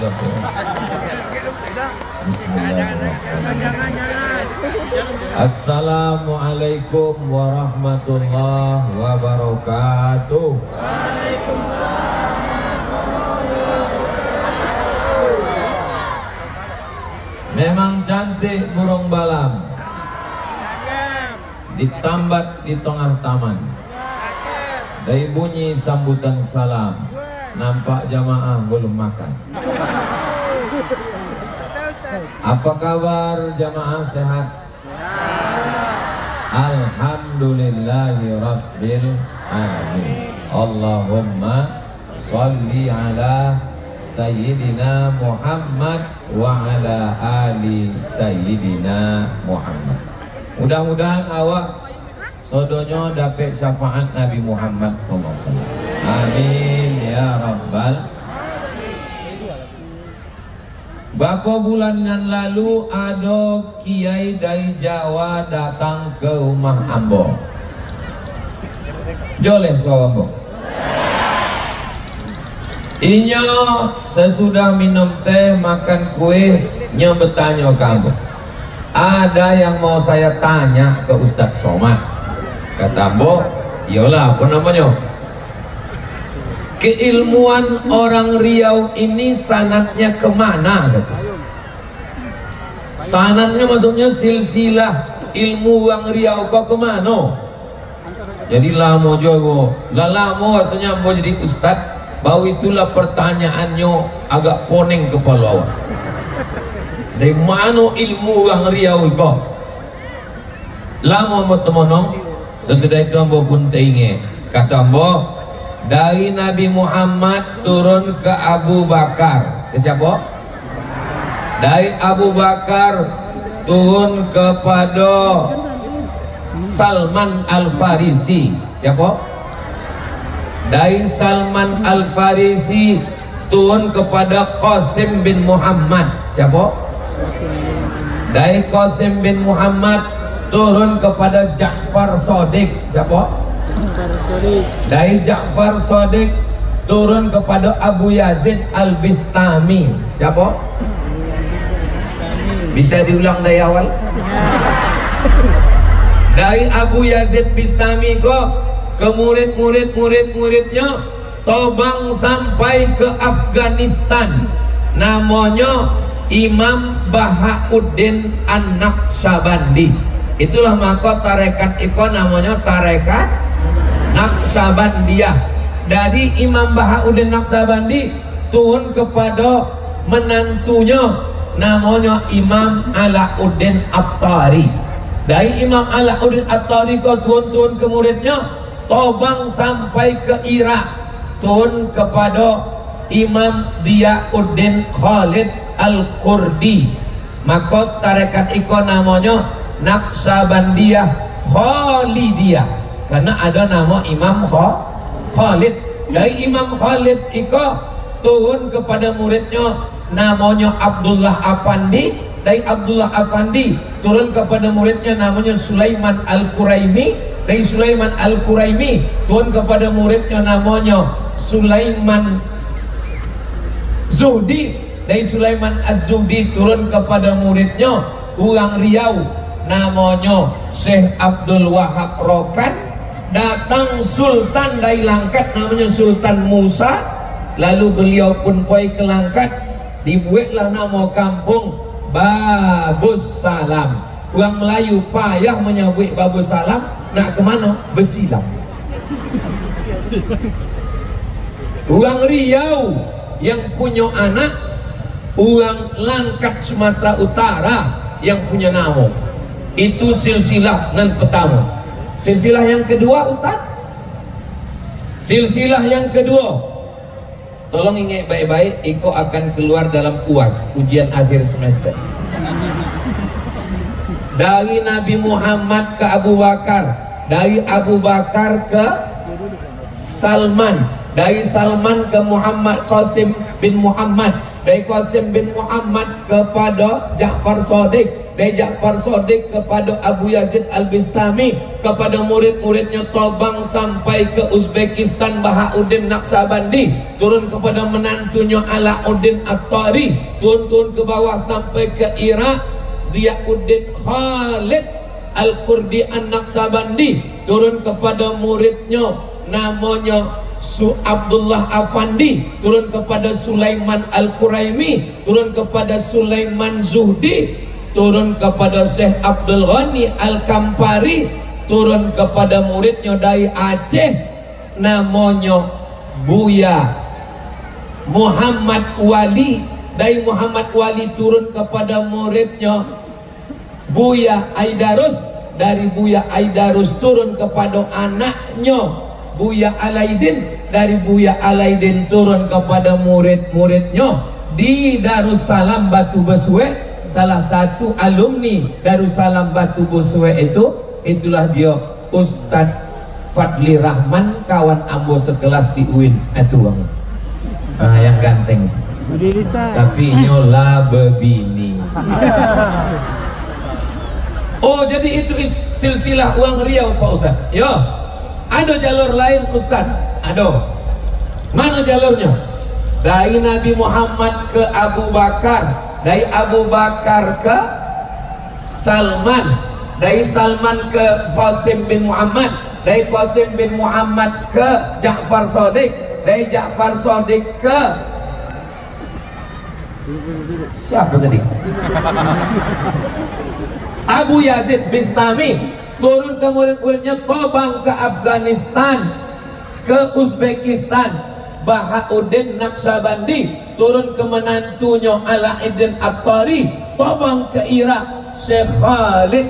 Bismillahirrahmanirrahim. Assalamualaikum warahmatullahi wabarakatuh. Memang cantik burung balam, ditambat di tengah taman. Dari bunyi sambutan salam, nampak jamaah belum makan. Apa kabar jamaah, sehat? Alhamdulillahi rabbil alamin. Allahumma sholli ala Sayyidina Muhammad wa ala ali Sayyidina Muhammad. Mudah-mudahan awak sodonyo dapat syafaat Nabi Muhammad SAW. Amin ya rabbal. Beberapa bulan yang lalu ada kiai dari Jawa datang ke rumah ambo. Joleh sobo. Ininya sesudah minum teh, makan kue, nya bertanya ke ambo. Ada yang mau saya tanya ke Ustadz Somad. Kata ambo, iyalah, apa namanya? Keilmuan orang Riau ini sanatnya kemana? Sanatnya maksudnya silsilah ilmu orang Riau kok kemana? Jadi lama juga, lama rasanya mau jadi ustad. Bau itulah pertanyaannya agak poning kepala awak. Dari mana ilmu orang Riau kok? Lama bertemonong. Sesudah itu ambo pun teringat. Kata ambo, dari Nabi Muhammad turun ke Abu Bakar. Ke siapa? Dari Abu Bakar turun kepada Salman Al-Farisi. Siapa? Dari Salman Al-Farisi turun kepada Qasim bin Muhammad. Siapa? Dari Qasim bin Muhammad turun kepada Ja'far Shadiq. Siapa? Dari Ja'far Shadiq turun kepada Abu Yazid Al-Bistami. Siapa? Bisa diulang dari awal? Dari Abu Yazid Bistami kok ke murid-muridnya tobang sampai ke Afghanistan. Namanya Imam Bahauddin An-Naqsyabandi. Itulah maka tarekat itu namanya tarekat Naqsyabandiyah. Dari Imam Bahauddin Naqsyabandi turun kepada menantunya namanya Imam Alauddin At-Tari. Dari Imam Alauddin At-Tari kau turun ke muridnya tobang sampai ke Irak, turun kepada Imam Diyauddin Khalid Al-Kurdi. Maka tarekat itu namanya Naqsyabandiyah Khalidiyah, karena ada nama Imam Khalid. Dari Imam Khalid itu turun kepada muridnya namanya Abdullah Afandi. Dari Abdullah Afandi turun kepada muridnya namanya Sulaiman Al-Quraimi. Dari Sulaiman Al-Quraimi turun kepada muridnya namanya Sulaiman Zuhdi. Dari Sulaiman Az-Zuhdi turun kepada muridnya orang Riau namanya Syekh Abdul Wahab Rokan. Datang sultan dari Langkat namanya Sultan Musa. Lalu beliau pun pergi ke Langkat, dibuatlah nama kampung Babus Salam. Orang Melayu payah menyebut Babus Salam, nak ke mana? Bersilam. Orang Riau yang punya anak, orang Langkat Sumatera Utara yang punya nama. Itu silsilah yang pertama. Silsilah yang kedua, Ustaz? Silsilah yang kedua, tolong ingat baik-baik, Iko akan keluar dalam UAS, ujian akhir semester. Dari Nabi Muhammad ke Abu Bakar, dari Abu Bakar ke Salman, dari Salman ke Muhammad Qasim bin Muhammad, dari Qasim bin Muhammad kepada Ja'far Shadiq, dari Ja'far Shadiq kepada Abu Yazid Al-Bistami, kepada murid-muridnya Tobang sampai ke Uzbekistan Bahauddin Naqsabandi, turun kepada menantunya Alauddin At-Tari, turun ke bawah sampai ke Irak Ziyauddin Khalid Al-Kurdi An-Naqsabandi, turun kepada muridnya namanya Abdullah Afandi, turun kepada Sulaiman Al-Quraimi, turun kepada Sulaiman Zuhdi, turun kepada Syekh Abdul Ghani Al-Kampari, turun kepada muridnya dari Aceh namanya Buya Muhammad Wali, dari Muhammad Wali turun kepada muridnya Buya Aidarus, dari Buya Aidarus turun kepada anaknya Buya Alaidin, dari Buya Alaidin turun kepada murid-muridnya di Darussalam Batu Besue. Salah satu alumni Darussalam Batu Besue itulah dia Ustadz Fadli Rahman, kawan ambo sekelas di UIN itu bang. Yang ganteng tapi nyola bebini. Oh jadi itu silsilah uang Riau Pak Ustadz. Yo, ada jalur lain Ustaz? Ada. Mana jalurnya? Dari Nabi Muhammad ke Abu Bakar, dari Abu Bakar ke Salman, dari Salman ke Qasim bin Muhammad, dari Qasim bin Muhammad ke Ja'far Shadiq, dari Ja'far Shadiq ke siapa tadi? Abu Yazid Bistami, turun ke murid-muridnya Tobang ke Afghanistan, ke Uzbekistan Bahauddin Naqsabandi, turun ke menantunya Alauddin At-Tari, Tobang ke Irak Syekh Khalid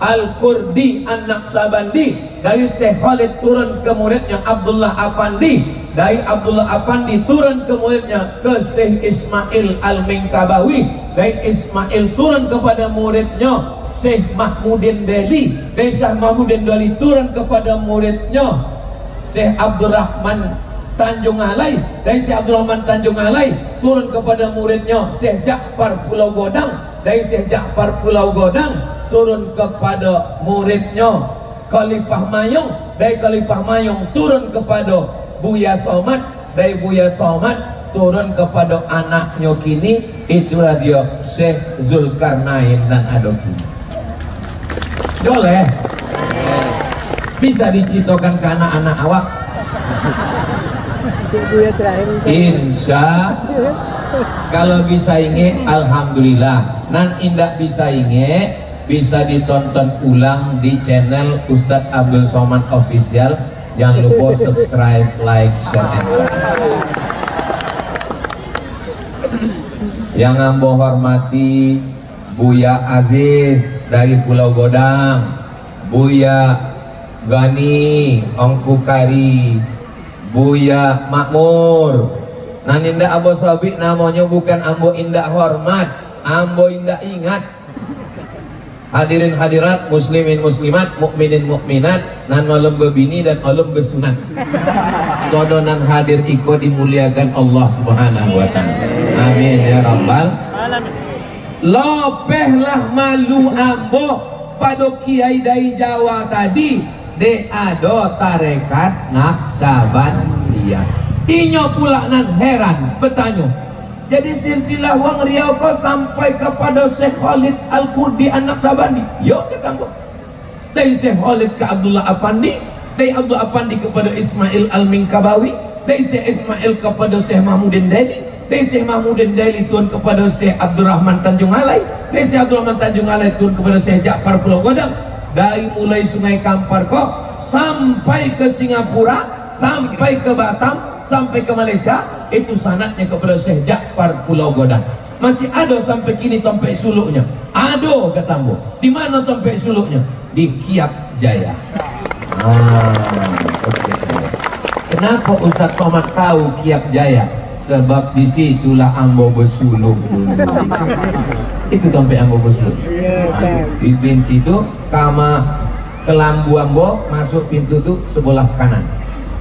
Al-Kurdi An-Naqsabandi, dari Syekh Khalid turun ke muridnya Abdullah Afandi, dari Abdullah Afandi turun ke muridnya ke Syekh Ismail Al-Minkabawi, dari Ismail turun kepada muridnya Syekh Mahmudin Deli, dari Syekh Mahmudin Deli turun kepada muridnya Syekh Abdurrahman Tanjung Alai, dari Syekh Abdurrahman Tanjung Alai turun kepada muridnya Syekh Ja'far Pulau Godang, dari Syekh Ja'far Pulau Godang turun kepada muridnya Khalifah Mayung, dari Khalifah Mayung turun kepada Buya Somad, dari Buya Somad turun kepada anaknya kini, itulah dia Syekh Zulkarnain dan Adoki. Boleh bisa dicitokan ke anak-anak awak. Insya kalau bisa inge alhamdulillah, nan indak bisa inge bisa ditonton ulang di channel Ustadz Abdul Somad Official. Jangan lupa subscribe, like, share, and comment. Yang ambo hormati Buya Aziz dari Pulau Godang, Buya Gani Ongku Kari, Buya Makmur. Nan indah ambo sabik namanya bukan ambo indah hormat, ambo indah ingat. Hadirin hadirat, muslimin muslimat, mukminin mukminat, nan malam bebini dan malam besunat. Sodonan hadir iko dimuliakan Allah Subhanahu wa taala. Amin ya rabbal alamin. Lopehlah malu ambo pada kiai dari Jawa tadi de ado tarekat Naqsabandiyah. Inyo pula nan heran bertanya. Jadi silsilah Wang Riau kau sampai kepada Syekh Khalid Al-Kurdi An-Naqsabandi. Yuk kita ambil. Dari Syekh Khalid ke Abdullah Afandi, dari Abdullah Afandi kepada Ismail Al-Minkabawi, dari Syekh Ismail kepada Syekh Mahmudin Deli, dari Syekh Mahmudin Deli turun kepada Syekh Abdurrahman Tanjung Alai, dari Syekh Abdurrahman Tanjung Alai turun kepada Syekh Ja'far Pulau Godang. Dari mulai Sungai Kampar kok sampai ke Singapura, sampai ke Batam, sampai ke Malaysia, itu sanadnya kepada Syekh Ja'far Pulau Godang. Masih ada sampai kini tompek suluknya. Ada kata ambo. Di mana tompek suluknya? Di Kiap Jaya. Okay. Kenapa Ustadz Somad tahu Kiap Jaya? Sebab disitulah ambo bersuluk dulu. Itu tompek ambo bersuluk. Di pintu itu kama kelambu ambo, masuk pintu itu sebelah kanan.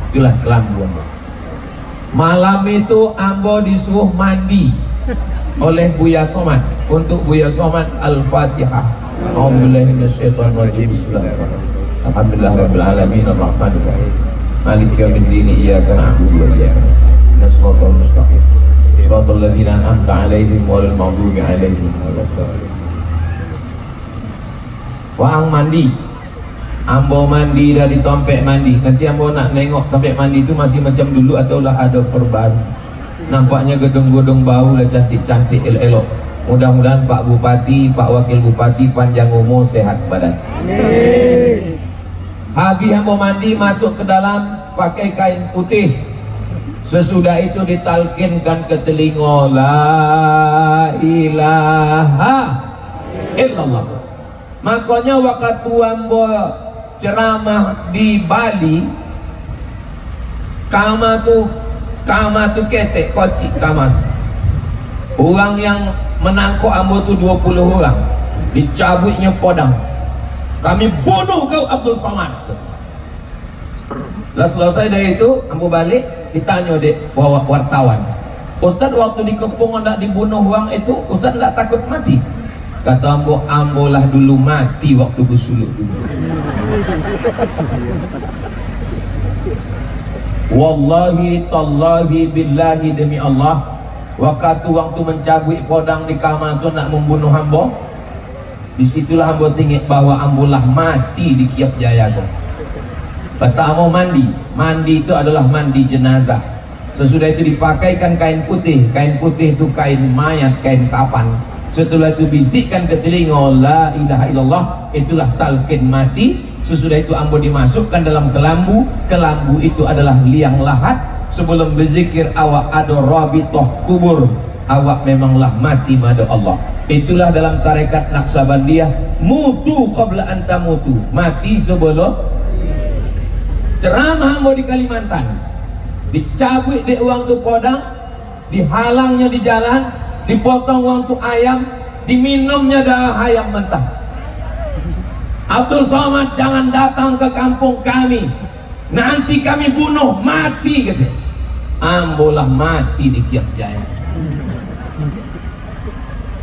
Itulah kelambu ambo. Malam itu ambo disuruh mandi oleh Buya Somad. untuk Buya Somad. Al-Fatihah. A'udzubillahi minasyaitonir rajim. Bismillahirrahmanirrahim. Alhamdulillahirabbil alamin arrahmanir rahim. Maliki yaumiddin. Iyyaka na'budu wa iyyaka nasta'in. Shiratal mustaqim. Shiratal ladzina an'amta 'alaihim ghairil maghdubi 'alaihim waladdallin. Waang mandi. Ambo mandi dari tompek mandi. Nanti ambo nak nengok tompek mandi itu masih macam dulu atau lah ada perubahan. Nampaknya gedung-gedung bau lah, cantik-cantik, elok-elok. Mudah-mudahan Pak Bupati, Pak Wakil Bupati panjang umur, sehat badan. Habis ambo mandi masuk ke dalam pakai kain putih. Sesudah itu ditalkinkan ke telinga, la ilaha illallah. Makanya waktu ambo ceramah di Bali, kama tu ketek koci kama. Orang yang menangkap ambo tu 20 orang, dicabutnya podang. Kami bunuh kau Abdul Somad. Lah selesai dari itu ambo balik, ditanya dek wartawan, Ustaz waktu dikepung hendak dibunuh orang itu, Ustaz tak takut mati? Kata ambo lah dulu mati waktu bersuluk dulu. Wallahi tallahi billahi, demi Allah, waktu mencabut podang di kamar tu nak membunuh ambo, disitulah ambo tinggi bahwa ambo lah mati di Kiap Jaya tu. Kata ambo mandi itu adalah mandi jenazah. Sesudah itu dipakaikan kain putih itu kain mayat, kain kapan. Setelah itu bisikkan ke telinga, la ilaha illallah, itulah talqin mati. Sesudah itu ambo dimasukkan dalam kelambu itu adalah liang lahat. Sebelum berzikir awak ada rabitoh kubur, awak memanglah mati mada Allah. Itulah dalam tarekat Naqsabandiyah, mutu qabla anta mutu, mati sebelum. Ceramah ambo di Kalimantan, dicabut di uang tu podang, dihalangnya di jalan, dipotong uang tu ayam, diminumnya darah ayam mentah. Abdul Somad jangan datang ke kampung kami, nanti kami bunuh, mati katanya. Ambolah mati di Kiap Jaya.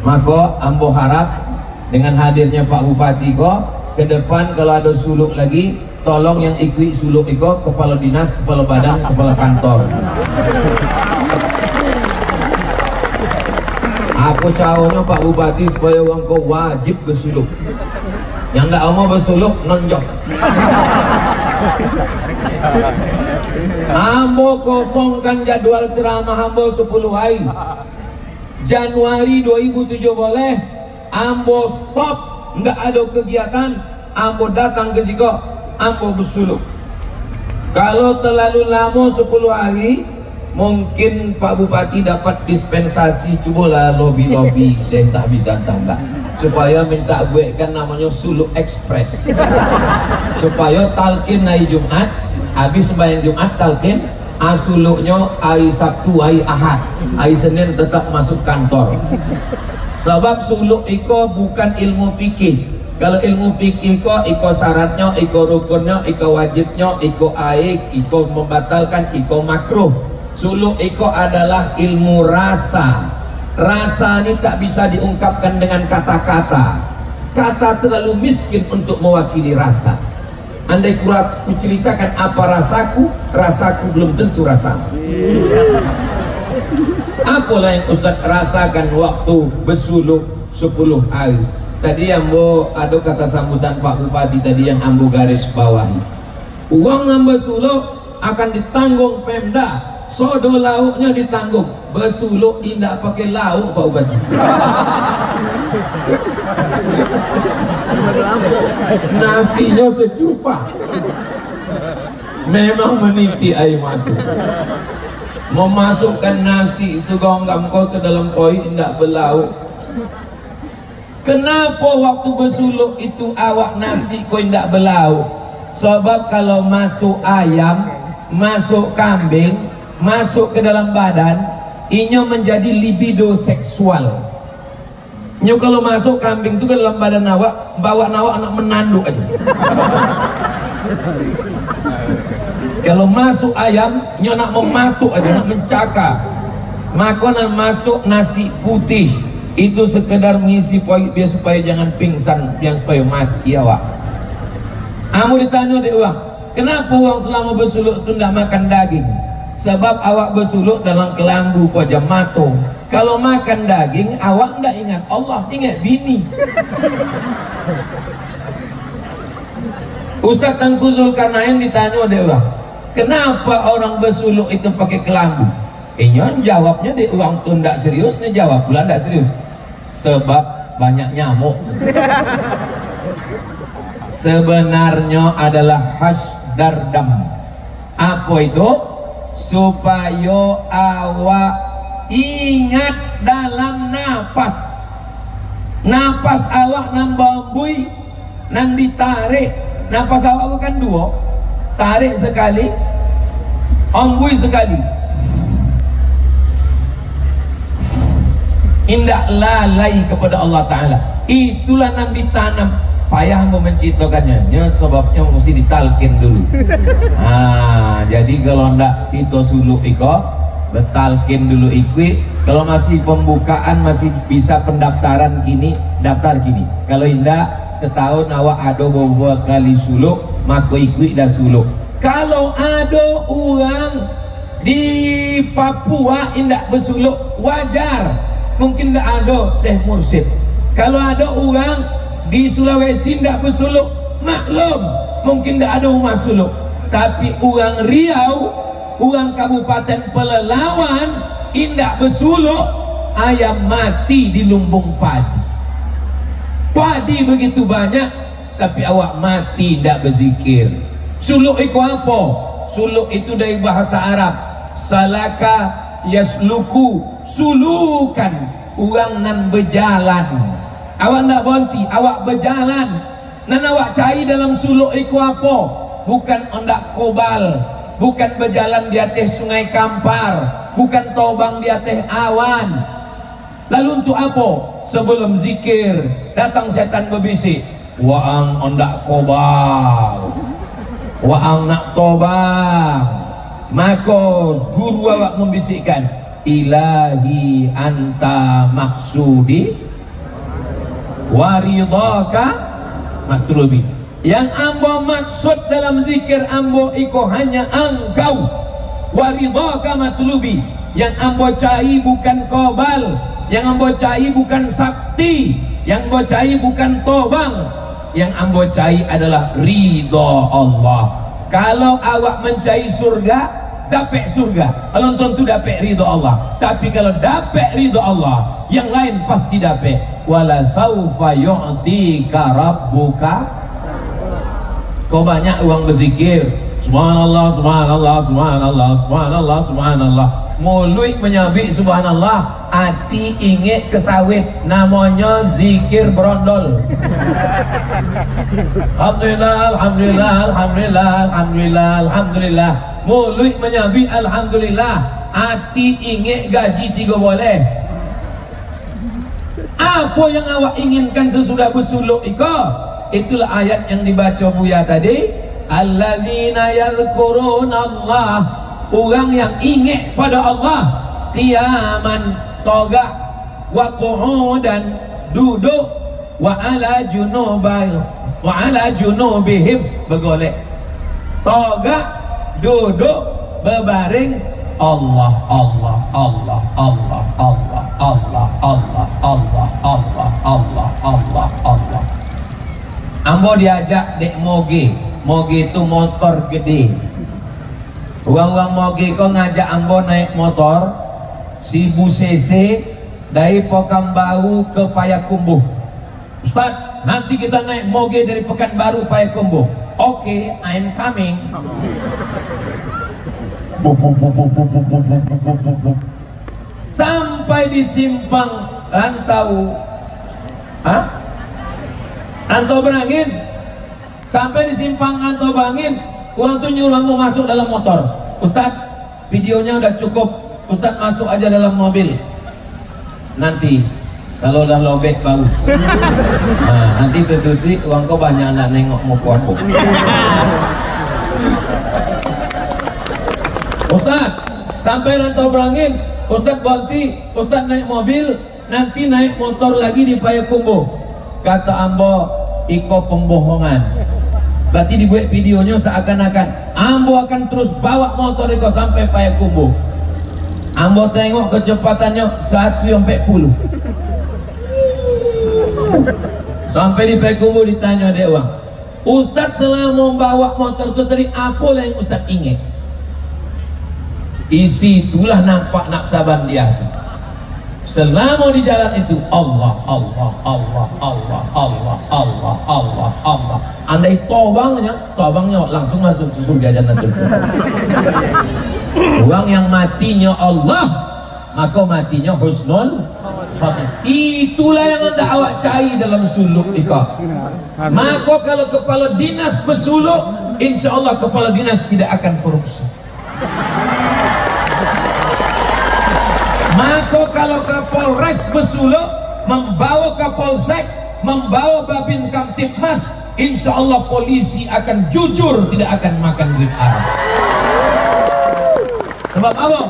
Maka ambo harap dengan hadirnya Pak Bupati ko, ke depan kalau ada suluk lagi, tolong yang ikut suluk iko kepala dinas, kepala badan, kepala kantor. Aku cawanya Pak Bupati supaya orang kau wajib bersuluk. Yang tak mau bersuluk nonjok. Ambo kosongkan jadwal ceramah ambo 10 hari. Januari 2007 boleh ambo stop, nggak ada kegiatan, ambo datang ke situ, ambo bersuluk. Kalau terlalu lama 10 hari, mungkin Pak Bupati dapat dispensasi, cobalah lobby saya tak bisa tambah supaya minta buatkan namanya suluk ekspres, supaya talqin hari Jumat, habis sembahyang Jumat talqin, suluknya hari Sabtu, hari Ahad, hari Senin tetap masuk kantor. Sebab suluk iko bukan ilmu fikih. Kalau ilmu fikih iko syaratnya, iko rukunnya, iko wajibnya, iko aik, iko membatalkan, iko makruh. Suluk iko adalah ilmu rasa. Rasa ini tak bisa diungkapkan dengan kata-kata. Kata terlalu miskin untuk mewakili rasa. Andai kuceritakan apa rasaku, rasaku belum tentu rasamu. Apalah yang Ustaz rasakan waktu bersuluk 10 hari. Tadi ambo ada kata sambutan Pak Bupati tadi yang ambo garis bawahi. Uang ambo suluk akan ditanggung Pemda. Sodo lauknya ditanggung. Bersuluk tidak pakai lauk Pak Bupati. Nasinya secupa. Memang meniti air mata. Memasukkan nasi segonggam kau ke dalam koi tidak berlauk. Kenapa waktu bersuluk itu awak nasi kau tidak berlauk? Sebab kalau masuk ayam, masuk kambing, masuk ke dalam badan, inya menjadi libido seksual. Nyo kalau masuk kambing itu ke dalam badan awak, bawa awak anak menanduk aja. Kalau masuk ayam, nyo nak mematuk aja, nak mencakar. Maka nak masuk nasi putih, Itu sekedar mengisi poin biar supaya jangan pingsan, yang supaya mati awak. Kamu ditanya deh uang, kenapa uang selama bersuluk itu tidak makan daging? Sebab awak bersuluk dalam kelambu pojam mato. Kalau makan daging, awak tidak ingat Allah, ingat bini. Ustaz Tengku Zulkarnain ditanya deh uang, kenapa orang bersuluk itu pakai kelambu? Inyon jawabnya deh uang tu tidak serius, nih jawab pula tidak serius. Sebab banyak nyamuk. Sebenarnya adalah hasdar dam. Apa itu? Supaya awak ingat dalam napas. Napas awak nambah bui, nang ditarik. Napas awak bukan dua, tarik sekali, ombui sekali. Indah lalai kepada Allah Ta'ala. Itulah yang ditanam. Payah menciptakannya, sebabnya mesti ditalkin dulu. Jadi kalau ndak cito suluk iko, betalkin dulu ikwi. Kalau masih pembukaan, masih bisa pendaftaran gini, daftar gini. Kalau indah setahun awak ada beberapa kali suluk, maka ikwi dah suluk. Kalau ada orang di Papua indah bersuluk, wajar. Mungkin tidak ada Syekh Mursyid. Kalau ada orang di Sulawesi tidak bersuluk, maklum, mungkin tidak ada umat suluk. Tapi orang Riau, orang Kabupaten Pelalawan tidak bersuluk, ayam mati di lumbung padi. Padi begitu banyak, tapi awak mati tidak berzikir. Suluk itu apa? Suluk itu dari bahasa Arab. Salaka yasluku, sulukan, orang nan berjalan. Awak nak berhenti, awak berjalan. Nan awak cari dalam suluk itu apa? Bukan ondak kobal, bukan berjalan di atas sungai Kampar, bukan tobang di atas awan. Lalu untuk apa? Sebelum zikir datang setan berbisik, waang ondak kobal, waang nak tobang. Maka guru awak membisikkan, ilahi anta maksudi waridaka matlubi. Yang ambo maksud dalam zikir ambo iko hanya engkau, waridaka matlubi. Yang ambo cari bukan kobal, yang ambo cari bukan sakti, yang ambo cari bukan tobang. Yang ambo cari adalah ridha Allah. Kalau awak mencari surga, dapat surga. Kalau tentu dapat ridha Allah. Tapi kalau dapat ridha Allah, yang lain pasti dapat. Wala saufa yu'tika rabbuka. Kau banyak uang berzikir, subhanallah, subhanallah, subhanallah, subhanallah, subhanallah. Mulut menyabik subhanallah, hati ingat kesawit. Namanya zikir berondol. Alhamdulillah, alhamdulillah, alhamdulillah, alhamdulillah, alhamdulillah. Mulut menyabik alhamdulillah, hati ingat gaji 3 boleh. Apa yang awak inginkan sesudah bersuluk itu? Itulah ayat yang dibaca Buya tadi. Alladzina yadhkuruna Allah, orang yang ingat pada Allah, qiyaman, togak, wa qu'udan, duduk, wa ala junubihim, bergolek. Togak, duduk, berbaring, Allah, Allah, Allah, Allah, Allah, Allah, Allah, Allah, Allah, Allah, Allah, Allah. Ambo diajak dek moge. Moge itu motor gede. Orang-orang moge kau ngajak ambo naik motor 1000 cc dari Pekanbaru ke Payakumbuh. Ustaz, nanti kita naik moge dari Pekanbaru Payakumbuh. Oke, I'm coming. Sampai di simpang Rantau, Rantau Berangin. Sampai di simpang Rantau Berangin, orang tuh nyuruh mau masuk dalam motor. Ustaz, videonya udah cukup. Ustaz masuk aja dalam mobil. Nanti kalau udah lobek baru. Nah, nanti betul-betul uang kau banyak anak nengok mau aku. Ustaz, sampai Rantau Berangin, Ustaz berhenti, Ustaz naik mobil, nanti naik motor lagi di Payakumbuh. Kata ambo, iko pembohongan. Berarti dibuat videonya seakan-akan ambo akan terus bawa motor iko sampai Payakumbuh. Ambo tengok kecepatannya 140. Sampai di Payakumbuh ditanya dia uang, Ustaz selama membawa motor itu tadi apa yang Ustaz ingat? Isi itulah nampak naksaban dia tu. Selama di jalan itu Allah, Allah, Allah, Allah, Allah, Allah, Allah, Allah. Andai tobangnya langsung masuk ke surga jannatul firdaus. Orang yang matinya Allah, maka matinya husnul khotimah. Itulah yang anda awak cari dalam suluk ikah. Maka kalau kepala dinas bersuluk, insya Allah kepala dinas tidak akan korupsi. Maka kalau Kapolres bersuluk membawa Kapolsek, membawa Babin Kamtipmas, insya Allah polisi akan jujur, tidak akan makan duit haram. Sebab apa?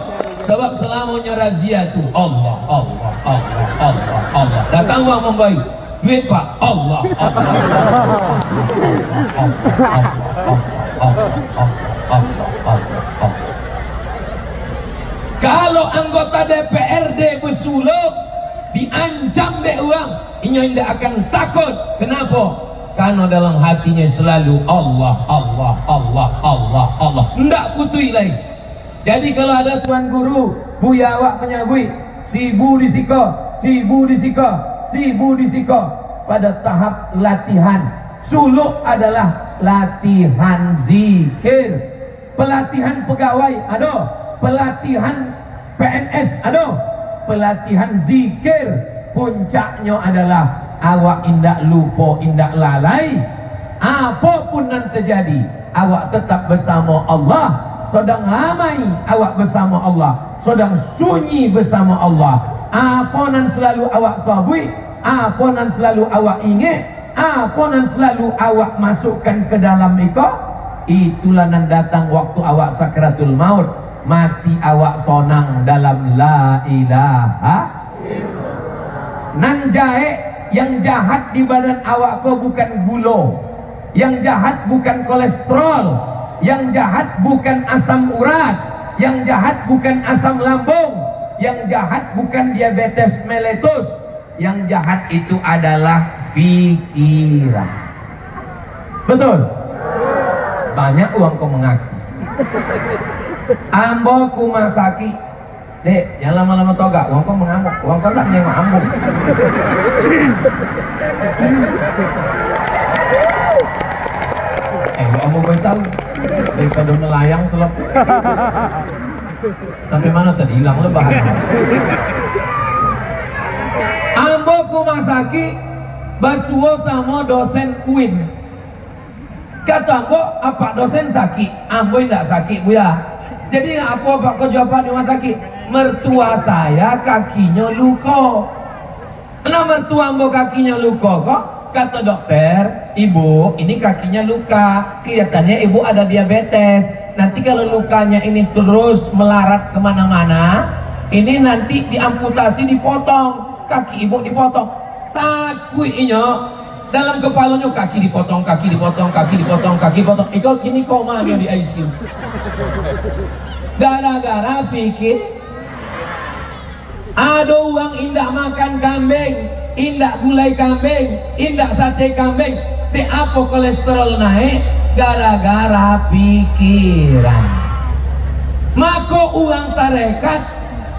Sebab selamanya razia itu Allah, Allah, Allah, Allah, Allah. Datang uang membaik, duit pak Allah, Allah, Allah. Kalau anggota DPRD bersuluk diancam dek uang, ini tidak akan takut. Kenapa? Karena dalam hatinya selalu Allah, Allah, Allah, Allah, Allah. Tidak putui lagi. Jadi kalau ada tuan guru, buya awak menyabui, sibu disiko, sibu disiko, sibu disiko. Pada tahap latihan, suluk adalah latihan zikir. Pelatihan pegawai ada, pelatihan PNS ada, pelatihan zikir. Puncaknya adalah awak indak lupa, indak lalai. Apapun yang terjadi, awak tetap bersama Allah. Sedang ramai awak bersama Allah, sedang sunyi bersama Allah. Apa yang selalu awak sabui, apa yang selalu awak ingat, apa yang selalu awak masukkan ke dalam itulah yang datang waktu awak sakratul maut. Mati awak sonang dalam la ilaha illallah. Nan jahe yang jahat di badan awak kau bukan gula, yang jahat bukan kolesterol, yang jahat bukan asam urat, yang jahat bukan asam lambung, yang jahat bukan diabetes mellitus. Yang jahat itu adalah pikiran. Betul? Banyak uang kau mengaku. Ambo kumasaki, dek, jangan lama-lama toga. Uang kau mengamuk, uang kau tak yang mengamuk. Ambo boleh tahu daripada melayang selap. Sampai mana tadi hilang lo bahan. Ambo kumasaki basuo sama dosen UIN. Kata ambo, apa dosen sakit? Ambo tidak sakit buya. Jadi apa pak kau jawab di rumah sakit? Mertua saya kakinya luka. Kenapa mertua ambo kakinya luka kok? Kata dokter, ibu ini kakinya luka, kelihatannya ibu ada diabetes. Nanti kalau lukanya ini terus melarat kemana-mana, ini nanti diamputasi, dipotong, kaki ibu dipotong. Takutnya dalam kepalanya kaki dipotong, kaki dipotong, kaki dipotong, kaki dipotong. Iko kini komanya di ICU. Gara-gara pikir ada uang indah makan kambing, indah gulai kambing, indah sate kambing. Di apa kolesterol naik? Gara-gara pikiran. Maka uang tarekat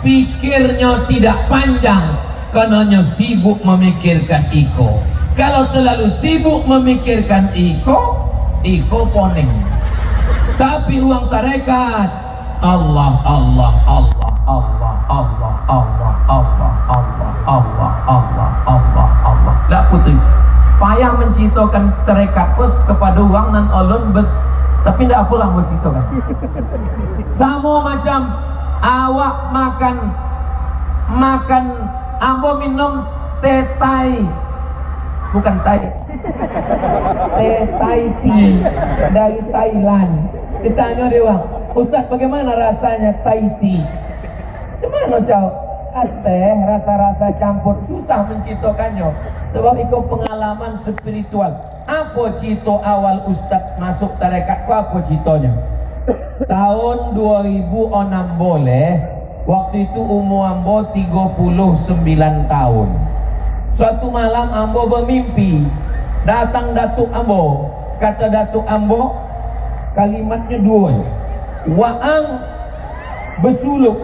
pikirnya tidak panjang, karena sibuk memikirkan iko. Kalau terlalu sibuk memikirkan iko poning. Tapi uang tarekat Allah, Allah, Allah, Allah, Allah, Allah, Allah, Allah, Allah, Allah, Allah, Allah. Tak putih. Payah menciptakan tarekat pos kepada uang dan ulun, tapi tidak pulang menciptakan. Sama macam awak makan ambo minum teh tai, bukan tai, teh tai tea dari Thailand. Ditanya dia, Ustaz bagaimana rasanya tai tea? Cuman cau, teh rasa-rasa campur susah menciptakannya. Sebab itu pengalaman spiritual. Apa cito awal Ustadz masuk tarekat? Apa citonya? Tahun 2006 boleh. Waktu itu umur ambo 39 tahun. Suatu malam ambo bermimpi. Datang Datuk Ambo. Kata Datuk Ambo, kalimatnya dua. Waang bersuluk.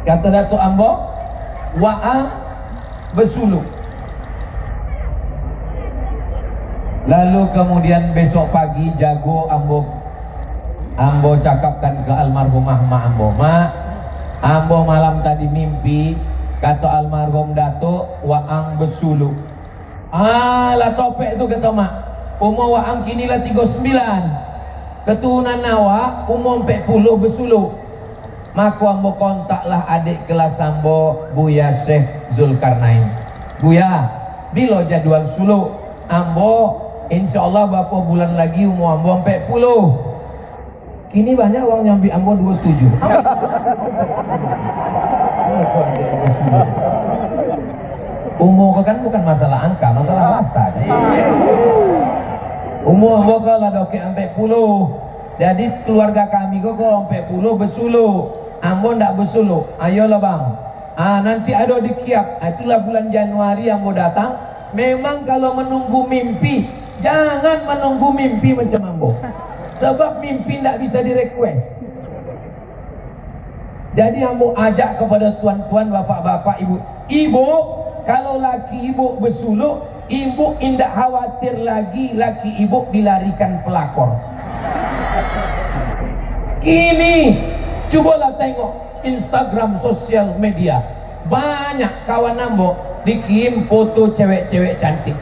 Kata Datuk Ambo, waang bersuluk. Lalu kemudian besok pagi jago Ambo cakapkan ke almarhumah mak Ambo. Mak, Ambo malam tadi mimpi, kata almarhum Datuk, waang bersuluk. Lah topek tu kata mak. Umur waang kini lah 39. Keturunan awak umur 40 bersuluk. Maka Ambo kontaklah adik kelas Ambo, Buya Syekh Zulkarnain. Buya, bila jadual suluk? Ambo insyaallah berapa bulan lagi umur Ambo 40. Kini banyak orang yang ambil Ambo 27. Umur kan bukan masalah angka, masalah rasa. Umur Ambo kalau dokek 40. Jadi keluarga kami kalau 40 bersuluk. Ambo ndak bersuluk. Ayolah bang. Nanti ada di Kiap. Itulah bulan Januari Ambo datang. Memang kalau menunggu mimpi, jangan menunggu mimpi macam Ambo. Sebab mimpi tidak bisa direquest. Jadi Ambo ajak kepada tuan-tuan, bapak-bapak, ibu. Ibu, kalau laki ibu bersuluk, ibu tidak khawatir lagi laki ibu dilarikan pelakor. Ini, cobalah tengok Instagram sosial media. Banyak kawan Ambo dikirim foto cewek-cewek cantik.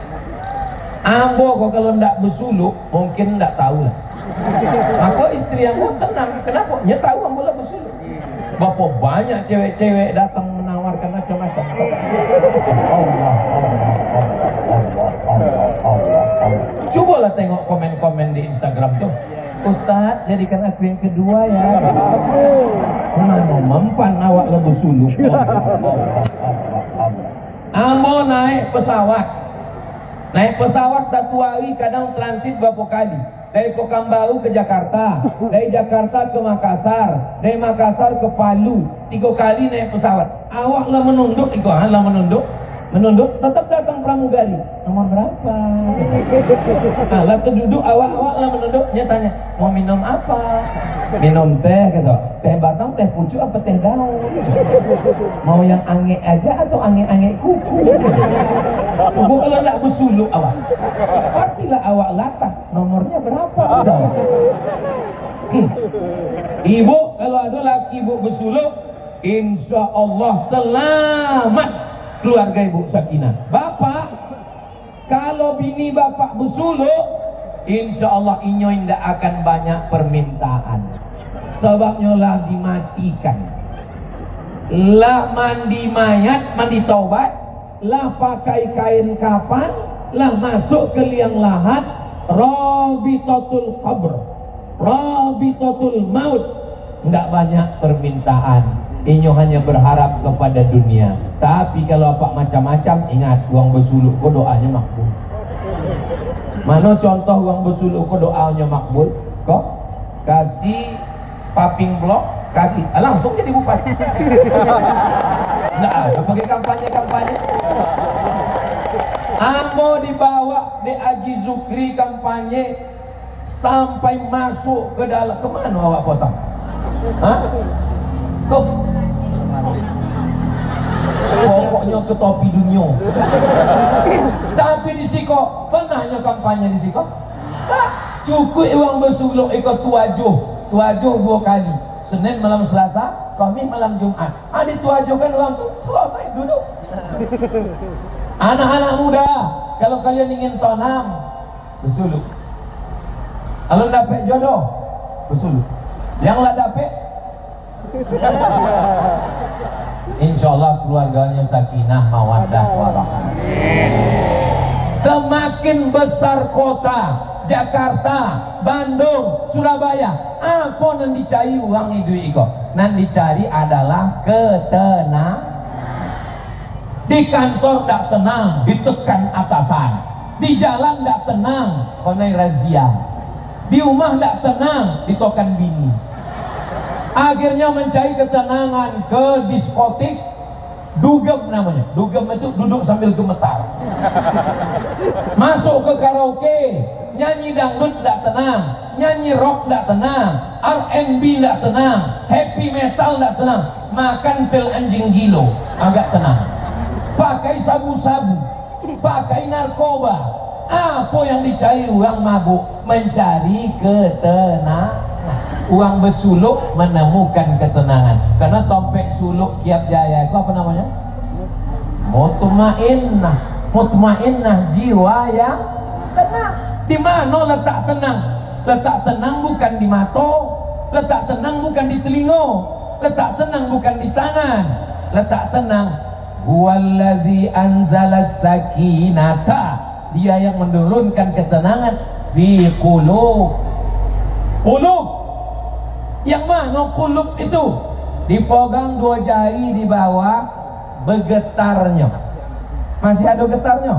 Ambo kok kalau tidak bersuluk, mungkin tidak tahu lah. Maka istri Ambo tenang. Kenapa? Dia tahu Ambo lah bersuluk. Bapak banyak cewek-cewek datang menawarkan macam-macam. Allah. Cobalah tengok komen-komen di Instagram tuh. Ustaz, jadikan aku yang kedua ya. Mana mempan awak lah bersuluk. Ambo naik pesawat. Naik pesawat satu hari kadang transit berapa kali. Dari Pekanbaru ke Jakarta, dari Jakarta ke Makassar, dari Makassar ke Palu, 3 kali naik pesawat. Awak lah menunduk, lah menunduk, tetap datang pramugari. Nomor berapa? Lah terduduk awak lah menunduk. Dia tanya, mau minum apa? Minum teh, kata. Teh batang, teh pucuk apa teh daun? Mau yang ange aja atau ange-ange kuku? Kalau tidak bersuluk awak, pastilah awak latah. Nomornya berapa? Ibu, kalau ada laki ibu bersuluk, insya Allah selamat keluarga ibu sakinah. Bapak, kalau bini bapak bersuluk, insya Allah inyo tidak akan banyak permintaan. Sebabnya lah dimatikan, lah mandi mayat, mandi taubat, lah pakai kain kafan, lah masuk ke liang lahat, rabitatul qabr, rabitatul maut. Tidak banyak permintaan. Inyo hanya berharap kepada dunia. Tapi kalau apa macam-macam, ingat, uang bersuluk kok doanya makbul. Mana contoh uang bersuluk kok doanya makbul? Kok kasih paping blok, kasih langsung jadi bupati. Nah, pakai kampanye. Ambo dibawa di Haji Zukri kampanye sampai masuk ke dalam. Kemana awak potong? Hah? Tuh. Pokoknya ke topi dunia. Tapi di Siko pernahnya kampanye di Siko? Tak. Cukup uang bersuluk ikut tuajuh 2 kali. Senin malam Selasa, Kamis malam Jumat. Dituajukan uang tu selesai duduk. Anak-anak muda, kalau kalian ingin tonang, bersuluk. Kalau dapat jodoh, bersuluk. Yang lah dapat, insyaallah keluarganya sakinah mawaddah warahmah. Semakin besar kota Jakarta, Bandung, Surabaya, apa yang dicari orang itu iko? nan dicari adalah ketenang. Di kantor tidak tenang, ditekan atasan. Di jalan tidak tenang, konai razia. Di rumah tidak tenang, ditokan bini. Akhirnya mencari ketenangan ke diskotik, dugem namanya. Dugem itu duduk sambil gemetar. Masuk ke karaoke, nyanyi dangdut tidak tenang, nyanyi rock tidak tenang, R&B tidak tenang, happy metal tidak tenang, makan pil anjing gilo agak tenang, pakai sabu-sabu, pakai narkoba. Apa yang dicari uang mabuk? Mencari ketenangan. Uang bersuluk menemukan ketenangan. Karena tompek suluk Kiap Jaya itu apa namanya? Mutmainnah. Mutmainnah, jiwa yang tenang. Di mana letak tenang? Letak tenang bukan di mata, letak tenang bukan di telinga, letak tenang bukan di tangan. Letak tenang, huwallazi anzalas sakinata, dia yang menurunkan ketenangan fi qulub. Qulub, yang mana qulub itu? Dipegang dua jari di bawah, bergetarnya. Masih ada getarnya?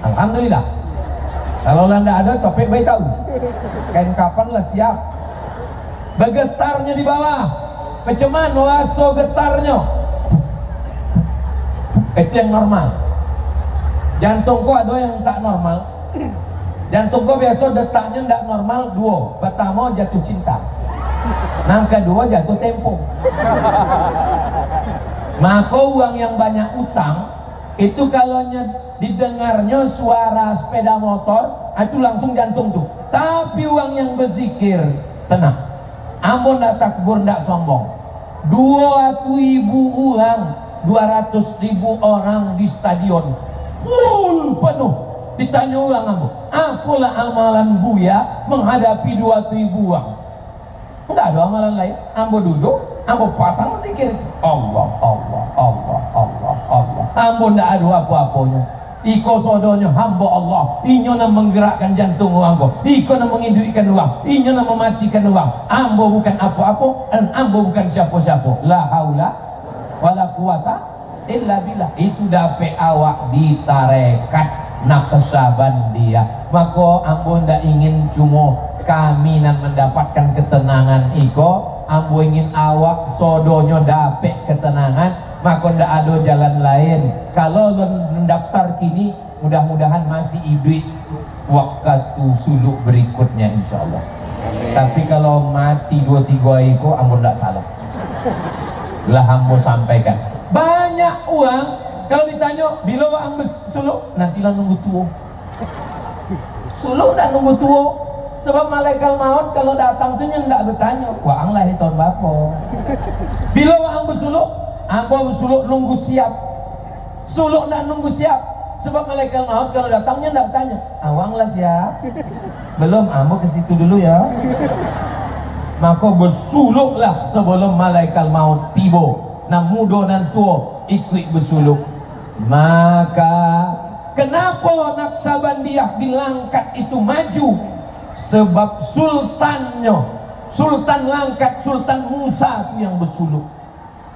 Alhamdulillah. Kalau tidak ada, copek baik tahu. Kain kapan lah siap. Bergetarnya di bawah. Macam mana rasa getarnya? Itu yang normal. Jantungku ada yang tak normal. Jantungku biasa detaknya tidak normal dua. Pertama jatuh cinta, yang kedua jatuh tempo. Maka orang yang banyak utang itu kalau didengarnya suara sepeda motor itu langsung jantung tuh. Tapi orang yang berzikir tenang, ampun ndak takbur ndak sombong. 200.000 orang, 200.000 orang di stadion full penuh. Ditanya orang ambo, apalah amalan Buya menghadapi 200.000 orang? Enggak ada amalan lain. Ambo duduk, ambo pasang zikir. Allah, Allah, Allah, Allah, Allah. Ambo enggak ada apa-apanya. Iko sodonya hamba Allah. Inyo na menggerakkan jantung ambo. Iko na menghidupkan uang. Inyo na mematikan uang. Ambo bukan apa-apa dan ambo bukan siapa-siapa. La haula wala quwata illa billah. Itu dapat awak di tarekat naksaban dia. Maka ambo ndak ingin cuma kami nan mendapatkan ketenangan iko, ambo ingin awak sodonyo dapat ketenangan. Maka ndak ada jalan lain. Kalau mendaftar kini, mudah-mudahan masih hidup waktu suluk berikutnya insyaallah. Tapi kalau mati 2-3 iko, ambo ndak salah. Lah ambo sampaikan. Banyak uang kalau ditanya bila ambo suluk, nantilah nunggu tua. Suluk dan nunggu tua. Sebab malaikat maut kalau datang tu ndak bertanya, wah ang lahir tahun berapa. Bila ang bersuluk, ambo bersuluk nunggu siap. Suluk ndak nunggu siap. Sebab malaikat maut kalau datangnya ndak bertanya, awang lah siap. Belum, ambo ke situ dulu ya. Maka bersuluklah sebelum malaikat maut tiba. Nah muda dan tua ikut bersuluk. Maka kenapa Naksabandiah dilangkat itu maju? Sebab sultannya, Sultan Langkat, Sultan Musa itu yang bersuluk.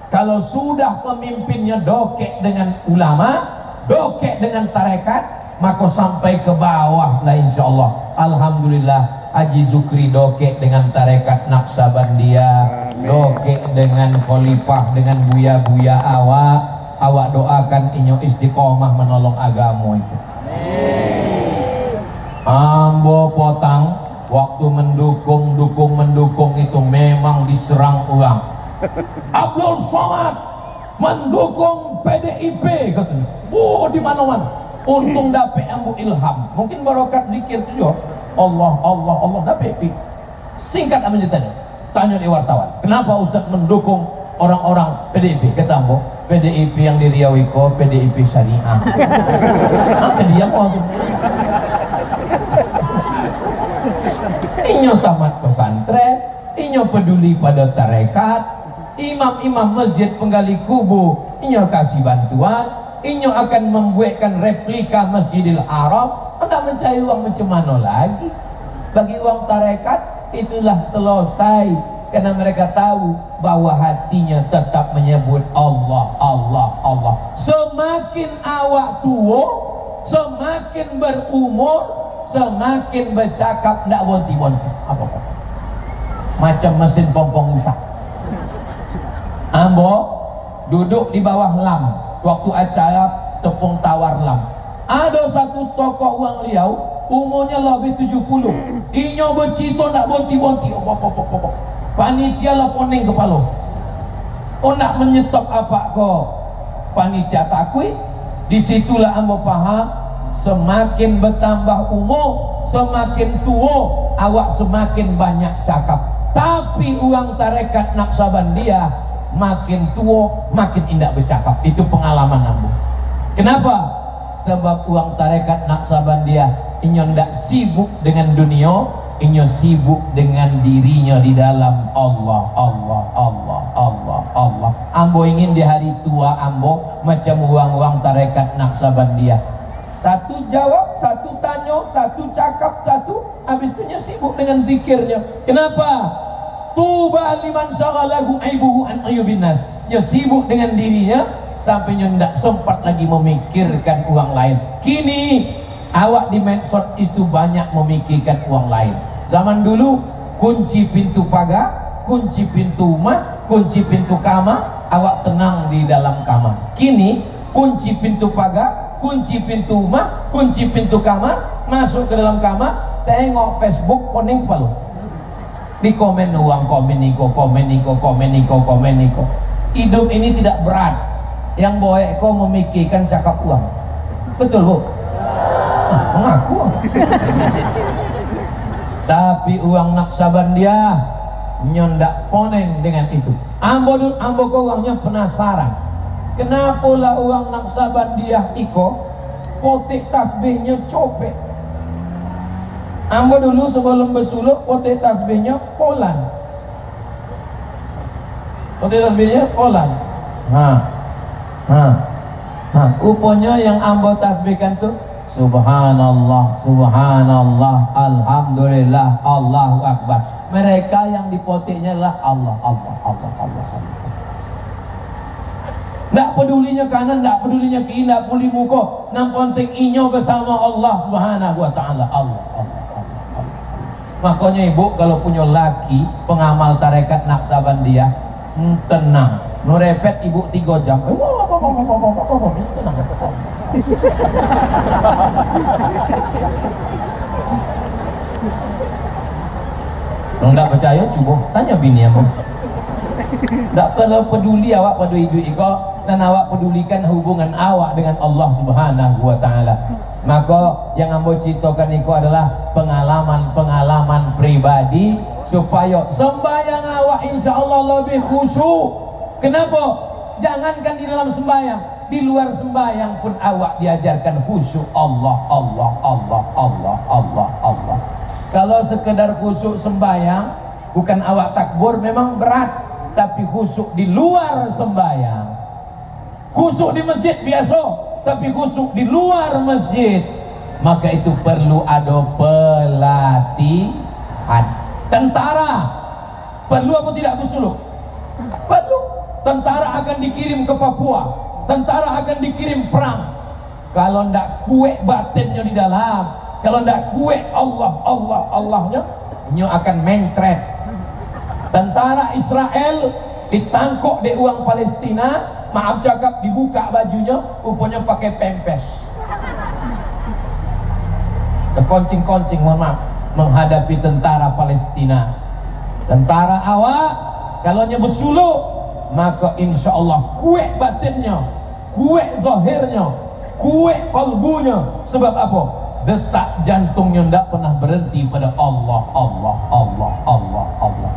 Kalau sudah pemimpinnya dokek dengan ulama, dokek dengan tarekat, maka sampai ke bawah lah insyaallah. Alhamdulillah, Haji Zukri dokek dengan tarekat Naksabandiah, dokek dengan khalifah, dengan buya-buya awak doakan inyo istiqomah menolong agama itu. Ambo potang waktu mendukung itu memang diserang orang. Abdul Somad mendukung PDIP katanya. Oh di mana-mana. Untung dapat ambo ilham. Mungkin barokat zikir itu juga. Allah Allah Allah dapat. Singkat apa ceritanya? Tanya di wartawan. Kenapa Ustaz mendukung orang-orang PDIP? Kata ambo, PDIP yang di Riau itu PDIP syariah. Apa dia mau? Inyo tamat pesantren, inyo peduli pada tarekat, imam-imam masjid penggali kubur, inyo kasih bantuan, inyo akan membuatkan replika Masjidil Haram. Anda mencari uang macam mana lagi? Bagi uang tarekat itulah selesai Karena mereka tahu bahwa hatinya tetap menyebut Allah, Allah, Allah. Semakin awak tua, semakin berumur, semakin bercakap ndak bonti-bonti apa-apa. Macam mesin pompong rusak. Ambo duduk di bawah lam waktu acara tepung tawar lam. Ada satu tokoh uang Riau, umurnya lebih 70. Inyo bercito ndak bonti-bonti. Panitia lah poning kepala. Oh nak menyetop apa kok? Panitia takui. Disitulah ambo paham, semakin bertambah umur, semakin tua, awak semakin banyak cakap. Tapi uang tarekat Naksabandia makin tua, makin indah bercakap. Itu pengalaman ambo. Kenapa? Sebab uang tarekat Naksabandia inyo ndak sibuk dengan dunia, inyo sibuk dengan dirinya di dalam Allah, Allah, Allah, Allah, Allah. Ambo ingin di hari tua ambo macam uang-uang tarekat Naksabandia. Satu jawab, satu tanya, satu cakap, satu. Habis itu nyo sibuk dengan zikirnya. Kenapa? Tuba liman syaghalahu aibuhu an ayubin nas. Nyo sibuk dengan dirinya sampai nyo ndak sempat lagi memikirkan uang lain. Kini awak di medsos itu banyak memikirkan uang lain. Zaman dulu kunci pintu pagar, kunci pintu rumah, kunci pintu kamar, awak tenang di dalam kamar. Kini kunci pintu pagar, kunci pintu rumah, kunci pintu kamar, masuk ke dalam kamar, tengok Facebook, poning kepala. Di komen uang, komen niko, komen niko, komen niko, komen niko. Hidup ini tidak berat. Yang boleh kau memikirkan cakap uang. Betul bu? Mengaku. Tapi uang Naksabandia nyondak poneng dengan itu. Ambo kau uangnya penasaran. Kenapa lah uang Naksabandia iko potik tasbihnya copet. Ambo dulu sebelum bersuluk potik tasbihnya Polan. Potik tasbihnya Polan. Rupanya yang ambo tasbihkan tuh Subhanallah, Subhanallah, Alhamdulillah, Allahu Akbar. Mereka yang dipotiknya adalah Allah, Allah, Allah, Allah, Allah. Tidak pedulinya kanan, tidak pedulinya kiri, tidak peduli muka. Yang penting inyo bersama Allah Subhanahu wa Ta'ala. Allah, Allah, Allah, Allah. Makanya ibu kalau punya laki pengamal tarekat Naksabandia, tenang. Nurepet ibu 3 jam. Tenang. Kalau tidak percaya coba tanya bini aku. Tak perlu peduli awak pada hidup iko, dan awak pedulikan hubungan awak dengan Allah Subhanahu wa Ta'ala. Maka yang ambo ceritakan iko adalah pengalaman pribadi supaya sembahyang awak insya Allah lebih khusyuk. Kenapa? Jangankan di dalam sembahyang, di luar sembahyang pun awak diajarkan khusyuk. Allah, Allah, Allah, Allah, Allah, Allah. Kalau sekedar khusyuk sembahyang, bukan awak takbur memang berat, tapi khusyuk di luar sembahyang. Khusyuk di masjid biasa, tapi khusyuk di luar masjid, maka itu perlu ada pelatihan. Tentara perlu apa tidak khusyuk? Perlu. Tentara akan dikirim ke Papua, tentara akan dikirim perang. Kalau ndak kuat batinnya di dalam, kalau ndak kuat Allah, Allah, Allahnya, nyo akan mencret. Tentara Israel ditangkap di uang Palestina, maaf cakap dibuka bajunya, rupanya pakai pempes. Terkoncing-koncing, mohon maaf, menghadapi tentara Palestina. Tentara awak kalau nyebut suluk, maka insya Allah kuat batinnya, kuat zahirnya, kuat kalbunya. Sebab apa? Detak jantungnya tidak pernah berhenti pada Allah, Allah, Allah, Allah, Allah.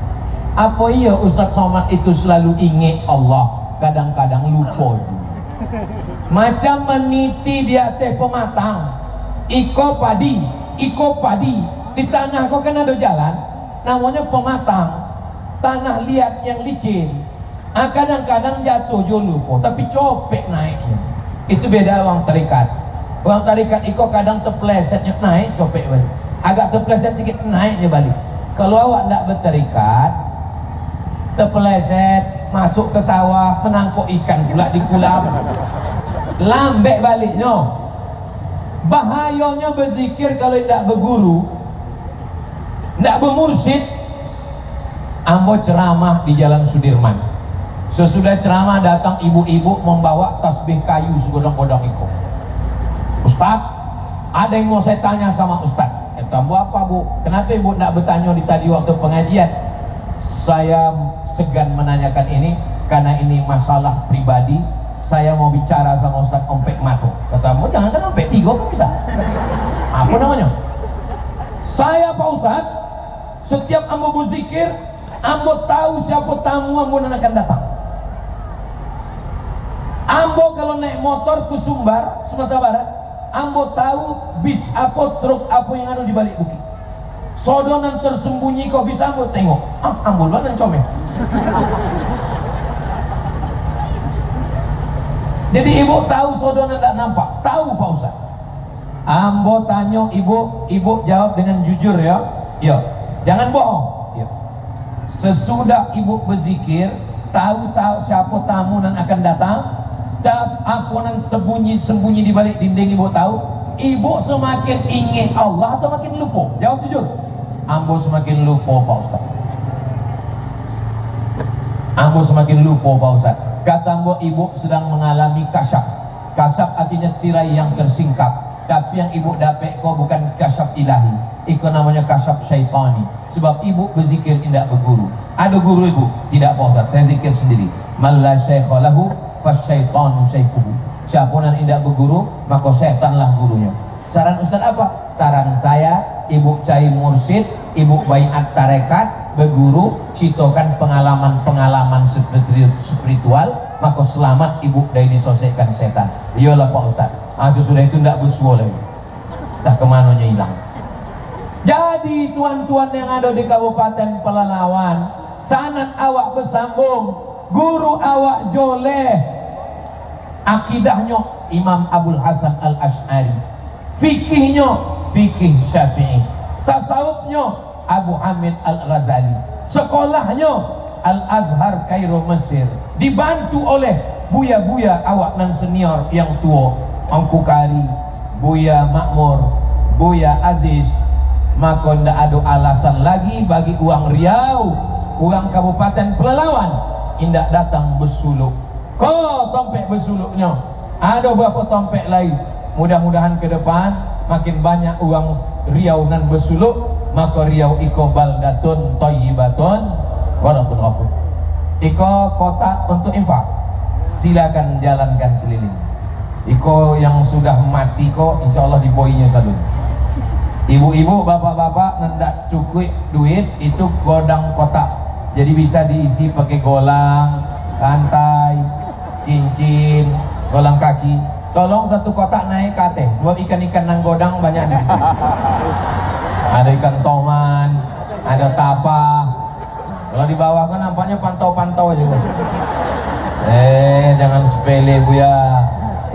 Apa iya Ustaz Somad itu selalu ingat Allah, kadang-kadang lupa juga. Macam meniti di atas pematang, iko padi, di tanah kau kan ada jalan, namanya pematang, tanah liat yang licin. Kadang-kadang jatuh lupa, tapi copek naiknya. Itu beda uang tarikat. Uang tarikat iko kadang terplesetnya naik, copek balik. Agak terpleset sedikit naiknya balik. Kalau awak tidak bertarikat, terpeleset masuk ke sawah, menangkap ikan pula di kolam, lambek baliknya. Bahayanya berzikir kalau tidak berguru, tidak bermursyid. Ambo ceramah di Jalan Sudirman. Sesudah ceramah datang ibu-ibu membawa tasbih kayu segodong-godong itu. Ustaz, ada yang mau saya tanya sama Ustaz. Kata, bu apa bu? Kenapa ibu tidak bertanya di tadi waktu pengajian? Saya segan menanyakan ini karena ini masalah pribadi. Saya mau bicara sama Ustaz Ompek Mato. Kata, bu jangan kan Ompek Tigo bisa. Apa namanya? Saya Pak Ustaz, setiap ambo berzikir, ambo tahu siapa tamu ambo yang akan datang. Ambo kalau naik motor ke Sumbar, Sumatera Barat, ambo tahu bis apa, truk apa yang ada di balik bukit. Sodonan tersembunyi kok bisa ambo tengok. Ambo luar dan comel. Jadi ibu tahu sodonan tak nampak, tahu Pak Ustaz. Ambo tanya ibu jawab dengan jujur ya. Ya, jangan bohong. Ya. Sesudah ibu berzikir, tahu siapa tamu yang akan datang, apa yang sembunyi di balik dinding ibu tahu. Ibu semakin ingin Allah atau makin lupa? Jawab jujur. Ambo semakin lupa Pak Ustaz. Ambo semakin lupa Pak Ustaz. Kata ambo, ibu sedang mengalami kasyaf. Kasyaf artinya tirai yang tersingkap. Tapi yang ibu dapat kok bukan kasyaf ilahi, itu namanya kasyaf syaitani. Sebab ibu berzikir tidak berguru. Ada guru ibu? Tidak Pak Ustaz, saya zikir sendiri. Malla syaikha lahu fasyaitanu syaikuhu. Siapa yang tidak berguru, maka setanlah gurunya. Saran Ustaz apa? Saran saya, ibu cari mursyid, ibu baiat tarekat, berguru, citokan pengalaman-pengalaman spiritual, maka selamat ibu dari disosokkan setan. Iyalah Pak Ustaz. Sudah itu tidak bersuara lagi. Tak kemananya hilang. Jadi tuan-tuan yang ada di Kabupaten Pelalawan, sanad awak bersambung, guru awak joleh, akidahnya Imam Abul Hasan Al-Ash'ari, fikihnya fikih Syafi'i, tasawufnya Abu Hamid Al-Ghazali, sekolahnya Al-Azhar Kairo Mesir, dibantu oleh buya-buya awak nan senior yang tua, Angku Kari, Buya Makmur, Buya Aziz. Maka tidak ada alasan lagi bagi uang Riau, uang Kabupaten Pelalawan indak datang bersuluk. Kau tompek bersuluknya, ada berapa tompek lain. Mudah-mudahan ke depan makin banyak uang Riau nan bersuluk, maka Riau iko baldatun thayyibatun walaupun ghafur. Iko kota untuk infak, silakan jalankan keliling. Iko yang sudah mati kok insya Allah diboinya sadun. Ibu-ibu, bapak-bapak nendak cukup duit itu godang kotak, jadi bisa diisi pakai golang, kantai, cincin, golang kaki. Tolong satu kotak naik kate, sebab ikan-ikan nang godang banyak di sini. Ada ikan toman, ada tapah. Kalau di bawah kan nampaknya pantau-pantau aja. Jangan sepele bu ya.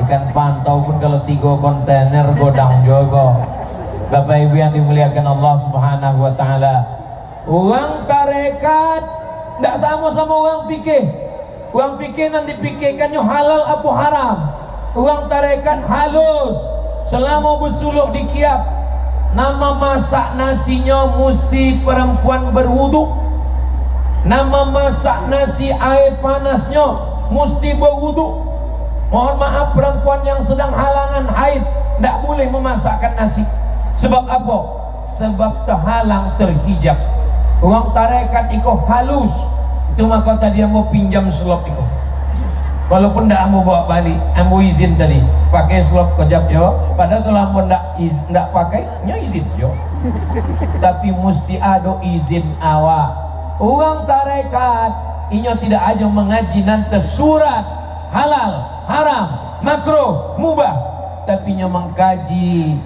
Ikan pantau pun kalau 3 kontainer godang juga. Bapak ibu yang dimuliakan Allah subhanahu wa ta'ala, uang tarekat tidak sama-sama uang fikih. Uang fikih nanti dipikirkannya halal apa haram. Uang tarekat halus, selama bersuluk di kiap. Nama masak nasinya mesti perempuan berwuduk. Nama masak nasi air panasnya mesti berwuduk. Mohon maaf, perempuan yang sedang halangan haid tidak boleh memasakkan nasi. Sebab apa? Sebab terhalang, terhijab. Uang tarekat itu halus. Itu maka tadi yang mau pinjam slop itu. Walaupun tidak mau bawa balik, mau izin tadi pakai slop kejap yo. Padahal kalau mau tidak pakai, nyo izin yo. Tapi mesti ada izin awak. Uang tarekat inyo tidak aja mengaji nanti surat halal, haram, makruh, mubah, tapi nyo mengkaji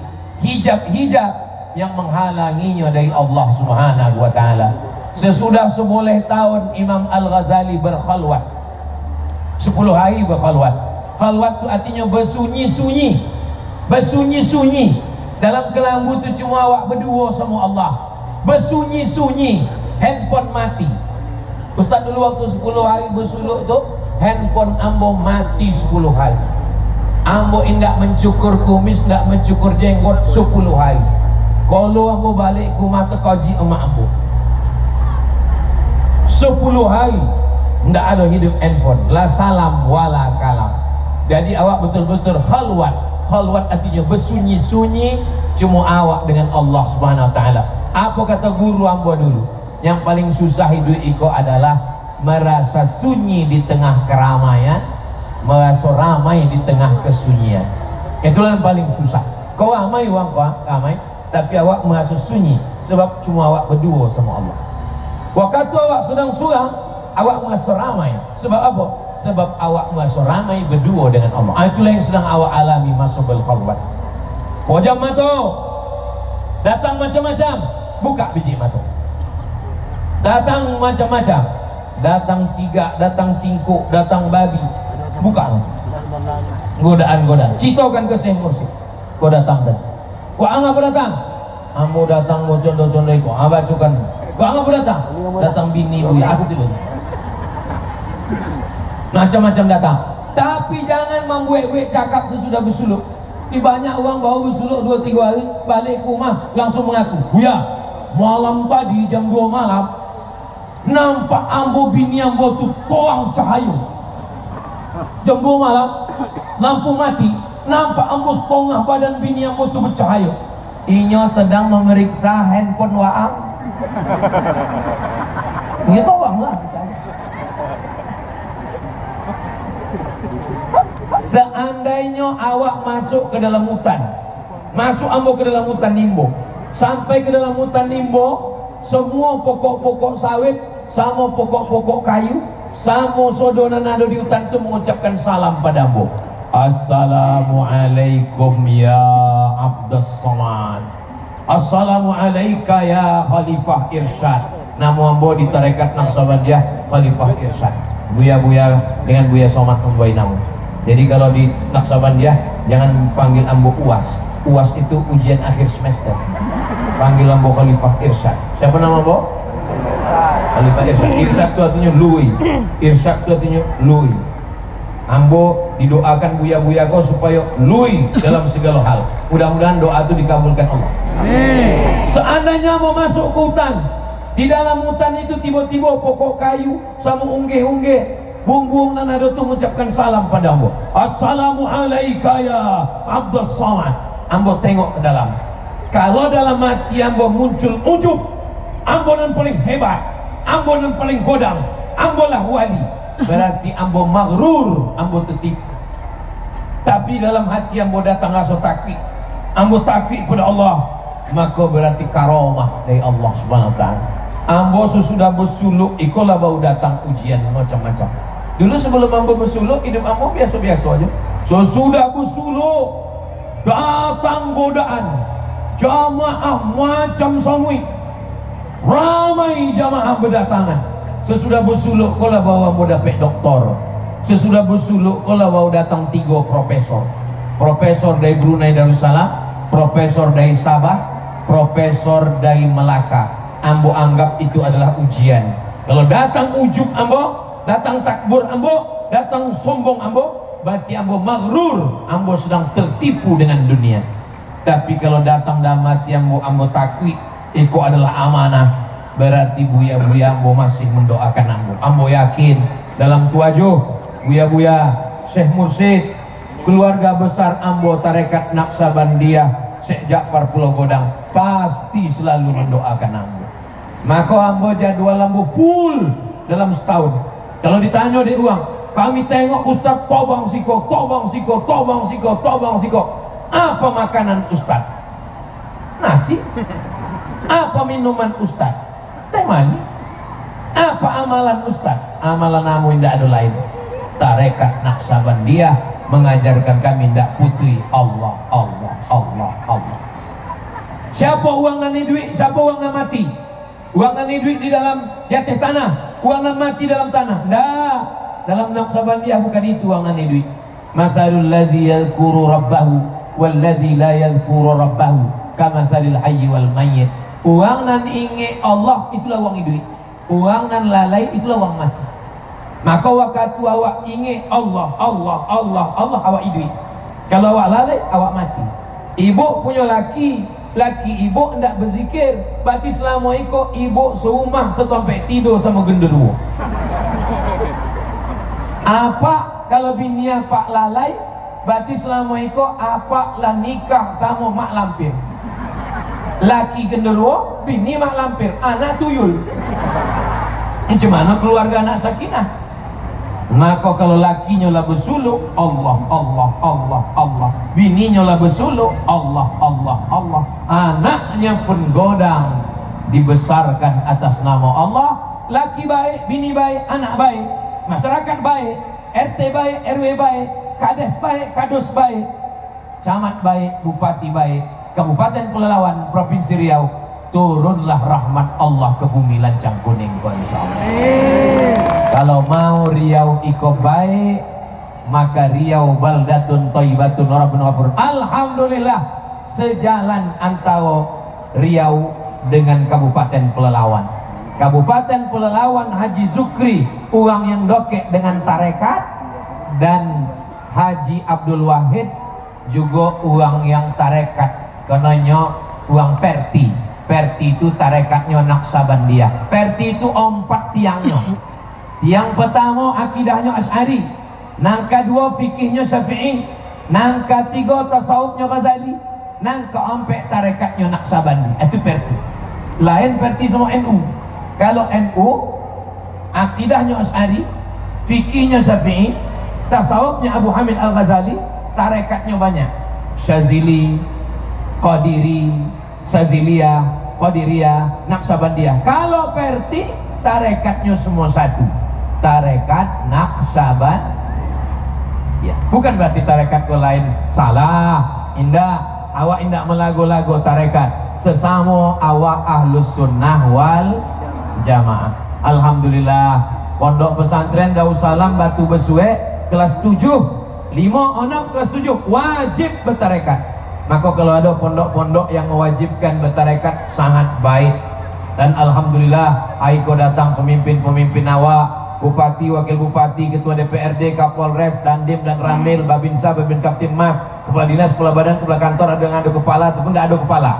hijab-hijab yang menghalanginya dari Allah subhanahu wa ta'ala. Sesudah 10 tahun Imam Al-Ghazali berkhalwat, 10 hari berkhalwat. Khalwat itu artinya bersunyi-sunyi. Bersunyi-sunyi dalam kelambu itu cuma awak berdua sama Allah. Bersunyi-sunyi, handphone mati. Ustaz dulu waktu 10 hari bersuluk tu, handphone ambo mati 10 hari. Ambo indak mencukur kumis, indak mencukur jenggot 10 hari. Kalau ambo balik ke rumah terkaji emak ambo 10 hari ndak ada hidup handphone, la salam wala kalam. Jadi awak betul-betul khalwat. Khalwat artinya bersunyi-sunyi, cuma awak dengan Allah Subhanahu wa taala. Apa kata guru ambo dulu? Yang paling susah hidup iko adalah merasa sunyi di tengah keramaian, merasa ramai di tengah kesunyian. Itulah yang paling susah. Kau ramai wang ramai, tapi awak merasa sunyi sebab cuma awak berdua sama Allah. Waktu awak sedang surang, awak merasa ramai. Sebab apa? Sebab awak merasa ramai berdua dengan Allah. Itulah yang sedang awak alami masuk al-khalwat. Wajah mata datang macam-macam, buka biji mata. Datang macam-macam, datang cigak, datang cingkuk, datang babi, buka. Godaan-godaan. Citokan ke Syekh Mursyid. Kau datang dan. Wah apa datang? Ambo datang mau condo-condo iko. Abacukan. Wah apa datang? Datang bini buya aku tu. Macam-macam datang. Tapi jangan membuat-buat cakap sesudah bersuluk. Di banyak orang bawa bersuluk 2-3 hari, balik ke rumah langsung mengaku, "Buya, malam tadi jam 2 malam nampak ambo bini ambo tu toang cahaya. Jam 2 malam lampu mati, nampak ambo setengah badan bini ambo tu bercahaya." Inyo sedang memeriksa handphone Waam. Ini toang lah. Seandainya awak masuk ke dalam hutan, masuk ambo ke dalam hutan Nimbo, sampai ke dalam hutan Nimbo, semua pokok-pokok sawit sama pokok-pokok kayu sama sodonan ada di hutan itu mengucapkan salam pada ambo. Assalamualaikum ya Abdus Samad, Assalamualaikum ya Khalifah Irsyad. Nama ambo di tarekat Naqsabandiyah Khalifah Irsyad. Buya-buya dengan Buya Somad membuai nama. Jadi kalau di Naqsabandiyah jangan panggil ambo UAS. UAS itu ujian akhir semester. Panggil ambo Khalifah Irsyad. Siapa nama ambo? Khalifah Irsyad. Irsyad itu artinya lui. Irsyad itu artinya lui. Ambo didoakan buya-buya kau supaya lui dalam segala hal. Mudah-mudahan doa itu dikabulkan Allah. Seandainya mau masuk ke hutan, di dalam hutan itu tiba-tiba pokok kayu sama unggeh-unggeh, buang-buang dan ada tu mengucapkan salam pada ambo. Assalamualaikum ya Abdus Samad. Ambo tengok ke dalam. Kalau dalam hati ambo muncul ujub, ambo yang paling hebat, ambo yang paling godam, ambo lah wali, berarti ambo maghrur, ambo tertipu. Tapi dalam hati ambo datang rasa takut, ambo takut pada Allah, maka berarti karomah dari Allah Subhanahu wa taala. Ambo sesudah bersuluk ikolah baru datang ujian macam-macam. Dulu sebelum ambo bersuluk, hidup ambo biasa-biasa aja. Sesudah bersuluk datang godaan, jamaah macam sangui, ramai jamaah berdatangan. Sesudah bersuluk kolah bawa ambo dapat doktor. Sesudah bersuluk kolah bawa datang 3 profesor. Profesor dari Brunei Darussalam, profesor dari Sabah, profesor dari Melaka. Ambo anggap itu adalah ujian. Kalau datang ujub ambo, datang takbur ambo, datang sombong ambo, berarti ambo maghrur, ambo sedang tertipu dengan dunia. Tapi kalau datang dalam hati ambo, ambo takwi, itu adalah amanah, berarti buya-buya ambo masih mendoakan ambo. Ambo yakin dalam tuajuh buya-buya Syekh Mursyid, keluarga besar ambo tarekat Naqsabandiyah Syekh Ja'far Pulau Godang pasti selalu mendoakan ambo. Maka ambo jadwal ambo full dalam setahun. Kalau ditanya di uang, kami tengok Ustaz tobang siko, tobang siko, tobang siko, tobang siko. Apa makanan Ustaz? Nasi. Apa minuman Ustaz? Teh manis. Apa amalan Ustaz? Amalan namu tidak ada lain. Tarekat Naqsabandiyah mengajarkan kami tidak putih Allah, Allah, Allah, Allah. Siapa uang nani duit? Siapa uang nani mati? Uang nani duit di dalam jatih tanah, uang nani mati dalam tanah. Nah, dalam Naqsabandiyah bukan itu uang nani duit. Masalul ladzi yadhkuru rabbahu wal ladzi la yadhkuru rabbahu kamatsalil hayyi wal mayyit. Uang nan ingat Allah itulah uang duit. uang nan lalai itulah uang mati. Maka waktu awak ingat Allah, Allah, Allah, Allah, awak hidup. Kalau awak lalai, awak mati. Ibu punya laki ibu hendak berzikir, berarti selama itu ibu serumah setompak tidur sama genderuwo. Apa kalau bini pak lalai, berarti selama itu apa lah nikah sama mak lampir. Laki genderuwo, bini mak lampir, anak tuyul. Macam keluarga anak sakinah? Maka kalau lakinya lah bersuluk, Allah, Allah, Allah, Allah. Bininya lah bersuluk, Allah, Allah, Allah. Anaknya pun godang, dibesarkan atas nama Allah. Laki baik, bini baik, anak baik, masyarakat baik, RT baik, RW baik, kades baik, kados baik, camat baik, bupati baik, Kabupaten Pelalawan, Provinsi Riau, turunlah rahmat Allah ke bumi Lancang Kuning, insyaallah. Kalau mau Riau iko baik, maka Riau baldatun thayyibatun rabbun ghafur. Alhamdulillah, sejalan antara Riau dengan Kabupaten Pelalawan. Kabupaten Pelalawan Haji Zukri, uang yang dokek dengan tarekat, dan Haji Abdul Wahid juga uang yang tarekat, kenanya uang perti. Perti itu tarekatnya Naksabandia. Perti itu 4 tiangnya. Tiang pertama akidahnya Asy'ari, nang kedua fikihnya Syafi'i, nang ketiga tasawufnya Ghazali, nang keempat tarekatnya Naksabandi. Itu perti. Lain perti semua NU. Kalau NU akidahnya Asy'ari, fikihnya Syafi'i, tasawufnya Abu Hamid Al-Ghazali, tarekatnya banyak. Syazili, Qadiri, Syaziliyah, Qadiriyah, Naksabandiyah. Kalau perti tarekatnya semua satu, tarekat Naksaban. Ya, bukan berarti tarekat ke lain salah. Indah, awak indah melago-lago tarekat. Sesama awak ahlus sunnah wal jamaah. Alhamdulillah, pondok pesantren Darussalam Batu Besue kelas 7, 5 anak kelas 7 wajib bertarekat. Maka kalau ada pondok-pondok yang mewajibkan bertarekat sangat baik. Dan alhamdulillah, aiko datang pemimpin-pemimpin awak, bupati, wakil bupati, ketua DPRD, Kapolres, Dandim dan Ramil, Babinsa, Babin Kaptimmas, kepala dinas, kepala badan, kepala kantor, ada yang ada kepala ataupun tidak ada kepala.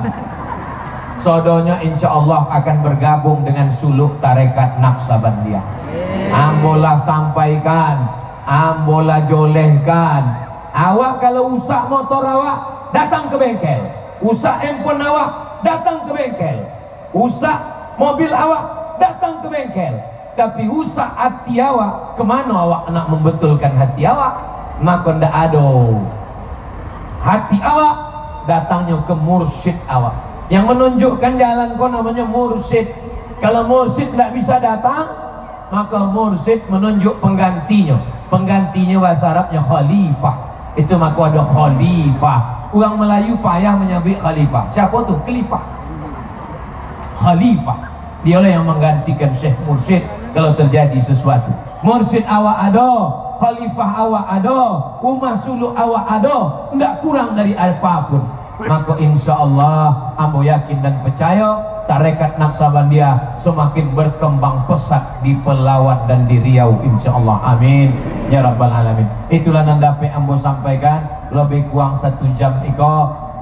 Sodonya insya Allah akan bergabung dengan suluk tarekat Naksabandiyah. Ambolah sampaikan, ambolah jolehkan. Awak kalau usah motor awak, datang ke bengkel. Usah handphone awak, datang ke bengkel. Usah mobil awak, datang ke bengkel. Tapi usah hati awak, kemana awak nak membetulkan hati awak? Maka ndak ada. Hati awak datangnya ke mursyid awak, yang menunjukkan jalan kau namanya mursyid. Kalau mursyid tidak bisa datang, maka mursyid menunjuk penggantinya. Penggantinya bahasa Arabnya khalifah. Itu maka ada khalifah. Orang Melayu payah menyebut khalifah. Siapa tuh? Khalifah. Khalifah. Dialah yang menggantikan Syekh Mursyid kalau terjadi sesuatu. Mursyid awak ada, khalifah awak ada, umah suluk awak ada, tidak kurang dari apapun. Maka insya Allah, ambo yakin dan percaya tarekat Naksabandiyah semakin berkembang pesat di Pelawat dan di Riau, insya Allah. Amin ya rabbal alamin. Itulah yang dapat ambo sampaikan. Lebih kurang 1 jam iko.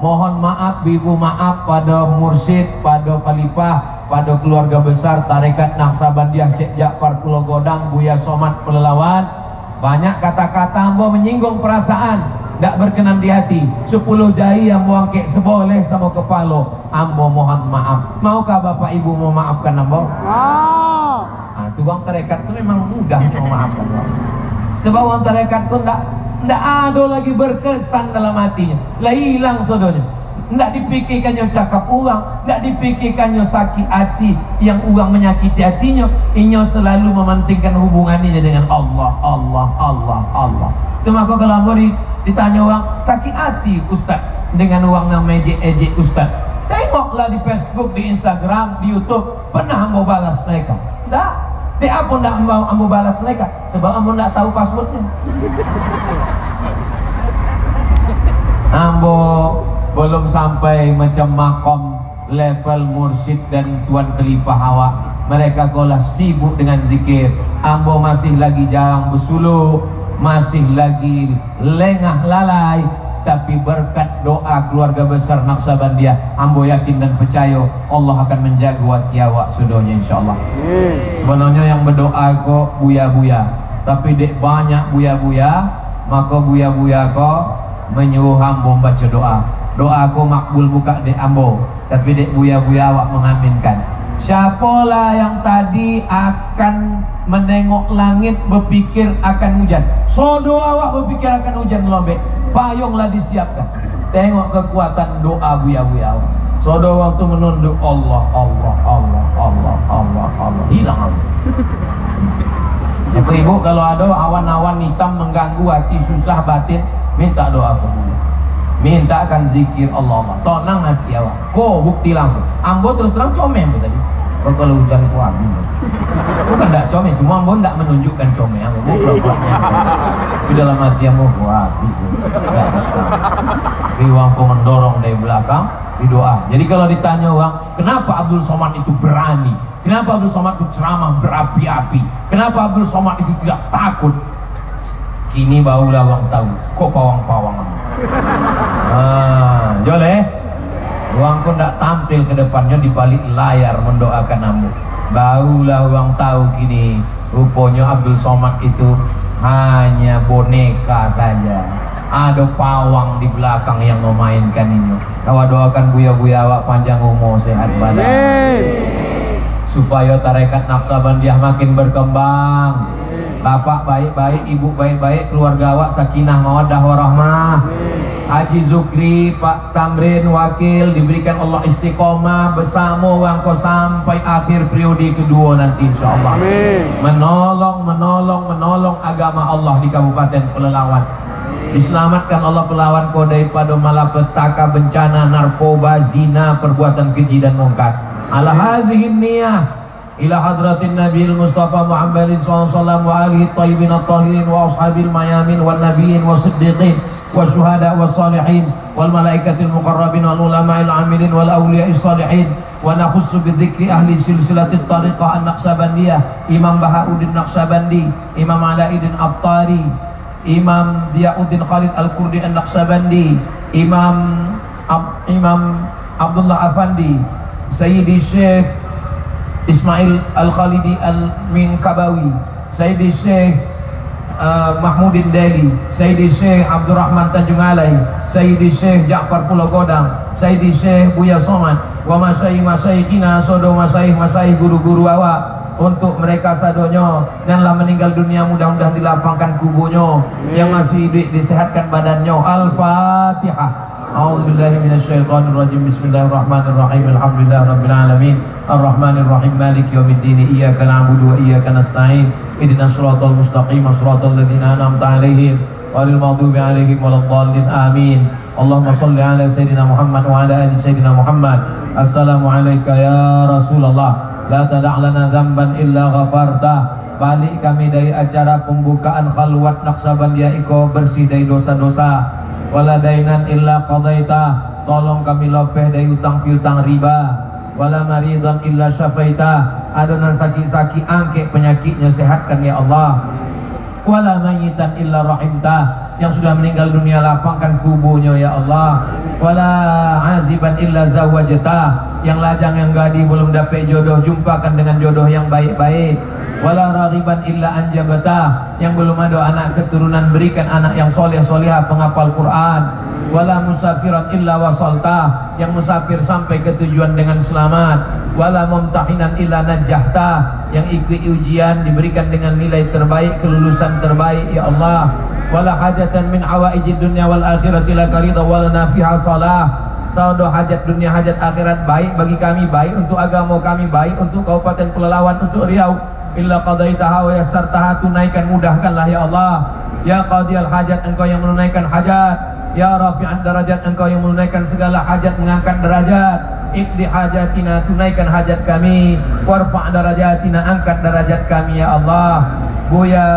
Mohon maaf, ibu maaf pada mursyid, pada khalifah, pada keluarga besar tarekat Naksabandiyah Syekh Ja'far Pulau Godang, Buya Somad Pelalawan. Banyak kata-kata ambo menyinggung perasaan, tidak berkenan di hati. 10 jari yang muangkek seboleh sama kepala, ambo mohon maaf. Maukah bapak ibu memaafkan ambo? Tukang tarekat itu memang mudah memaafkan. Sebab orang tarekat itu tidak ada lagi berkesan dalam hatinya, lah hilang sodonya. Tidak dipikirkannya cakap uang, tidak dipikirkannya sakit hati yang uang menyakiti hatinya. Inya selalu mementingkan hubungannya dengan Allah, Allah, Allah, Allah. Itu maka kalau mau ditanya orang sakit hati Ustaz dengan uang yang ejek Ustaz, tengoklah di Facebook, di Instagram, di YouTube, pernah mau balas mereka? Tidak. Dia apa tidak mau balas mereka? Sebab ambo tidak tahu passwordnya. Ambo belum sampai macam makom level mursyid dan tuan khalifah awak. mereka kolah sibuk dengan zikir. Ambo masih lagi jarang bersuluk, masih lagi lengah lalai, tapi berkat doa keluarga besar Naksabandia, ambo yakin dan percaya Allah akan menjaga hati awak sudonya insyaallah. Sebenarnya yang berdoa kok buya-buya, tapi dek banyak buya-buya, maka buya-buya kok menyuruh ambo baca doa. Doa aku makbul buka dek ambo, tapi dek buya-buya awak mengaminkan. Siapalah yang tadi akan menengok langit berpikir akan hujan, so doa awak berpikir akan hujan lobek, payunglah disiapkan. Tengok kekuatan doa buya-buya awak. So doa waktu menunduk Allah, Allah, Allah, Allah, Allah, Allah, hilang Allah. Ibu kalau ada awan-awan hitam mengganggu hati susah batin, minta doa kemudian. Mintakan zikir Allah, tenang hati awak. Kok bukti langsung. Ambo terus terang comel tadi. Oh, kalau hujan kuat. Bukan tak comel, cuma ambo tak menunjukkan comel. Ambo pura-puranya. Di dalam hati ambo kuat. Riwang kau mendorong dari belakang di doa. Jadi kalau ditanya orang, kenapa Abdul Somad itu berani? Kenapa Abdul Somad itu ceramah berapi-api? Kenapa Abdul Somad itu tidak takut? Kini barulah orang tahu. Kok pawang-pawang. Joleh, uang pun tak tampil ke depannya di balik layar mendoakan ambo. Barulah uang tahu kini rupanya Abdul Somad itu hanya boneka saja. Ada pawang di belakang yang memainkan ini. Kau doakan buya-buya awak panjang umur, sehat badan, supaya tarekat Naksabandiah makin berkembang. Bapak baik-baik, ibu baik-baik, keluarga awak sakinah mawaddah warahmah. Haji Zukri, Pak Tamrin, wakil, diberikan Allah istiqomah bersama wangko sampai akhir periode kedua nanti insyaallah. Menolong agama Allah di Kabupaten Pelalawan. Diselamatkan Allah Pelalawan kau daripada malapetaka, bencana, narkoba, zina, perbuatan keji dan mungkar. Ala hazihin niyah ila hadratin Nabil Mustafa Muhammadin sallallahu wa alihi tayyibin at-tahirin wa ashabil mayamin wal nabiyyin wa siddiqin wa syuhada wa salihin wal malaikatil muqarrabin wal ulama'il amilin wal awliya'is salihin. Wa nakhussu bidzikri ahli silsilatit tariqah an-Naqsabandiyah, Imam Bahauddin Naqsabandi, Imam Alauddin Abtari, Imam Diyauddin Khalid Al-Qurdi An-Naqsabandi, Imam Abdullah Afandi, Sayyidi Syekh Ismail Al-Khalidi Al-Minkabawi, Sayyidi Syekh Mahmudin Deli, Sayyidi Syekh Abdurrahman Tanjung Alai, Sayyidi Syekh Ja'far Pulau Godang, Sayyidi Syekh Buya Somad, wa masyaikh-masyaikina, sodo masyaikh guru-guru awak. Untuk mereka sadonyo janganlah meninggal dunia, mudah-mudahan dilapangkan kuburnya, yang masih hidup disehatkan badannya. Al-Fatihah. A'udzubillahi minasyaitonir rajim. Bismillahirrahmanirrahim. Alhamdulillahirabbil alamin. Arrahmanirrahim. Maliki yaumiddin. Iyyaka na'budu wa iyyaka nasta'in. Ihdinas siratal mustaqim. Shiratal ladzina an'amta 'alaihim ghairil maghdubi 'alaihim waladdallin. Amin. Allahumma shalli 'ala sayyidina Muhammad wa 'ala ali sayyidina Muhammad. Assalamu alayka ya Rasulullah. La tada' lana dzamban illa ghafartah. Balik kami dari acara pembukaan khalwat Naksabandiah iko bersih dari dosa-dosa. Wala dainan illa qadaita, tolong kami lopeh dari utang piutang riba. Wala maridan illa syafaita, adonan sakit-sakit angke penyakitnya sehatkan ya Allah. Wala mayitan illa rahimta, yang sudah meninggal dunia lapangkan kuburnya ya Allah. Wala aziban illa zawajta, yang lajang yang gadi belum dapat jodoh, jumpakan dengan jodoh yang baik-baik. Wala raghiban illa anjabata, yang belum ada anak keturunan berikan anak yang soleh-solehah penghafal Quran. Wala musafiran illa wasalta, yang musafir sampai ke tujuan dengan selamat. Wala mumtahinan illa najahta, yang ikut ujian diberikan dengan nilai terbaik, kelulusan terbaik ya Allah. Wala hajatan min hawaijid dunya wal akhirati laka ridha wala nafiha salah. Saudo hajat dunia hajat akhirat baik bagi kami, baik untuk agama kami, baik untuk Kabupaten Pelalawan, untuk Riau. Illa qadaitaha wa yassartaha, tunaikan mudahkanlah ya Allah. Ya qadiyal hajat, engkau yang menunaikan hajat. Ya rafi'an darajat, engkau yang menunaikan segala hajat, mengangkat derajat. Iqdi hajatina, tunaikan hajat kami. Warfa' darajatina, angkat derajat kami ya Allah. Buya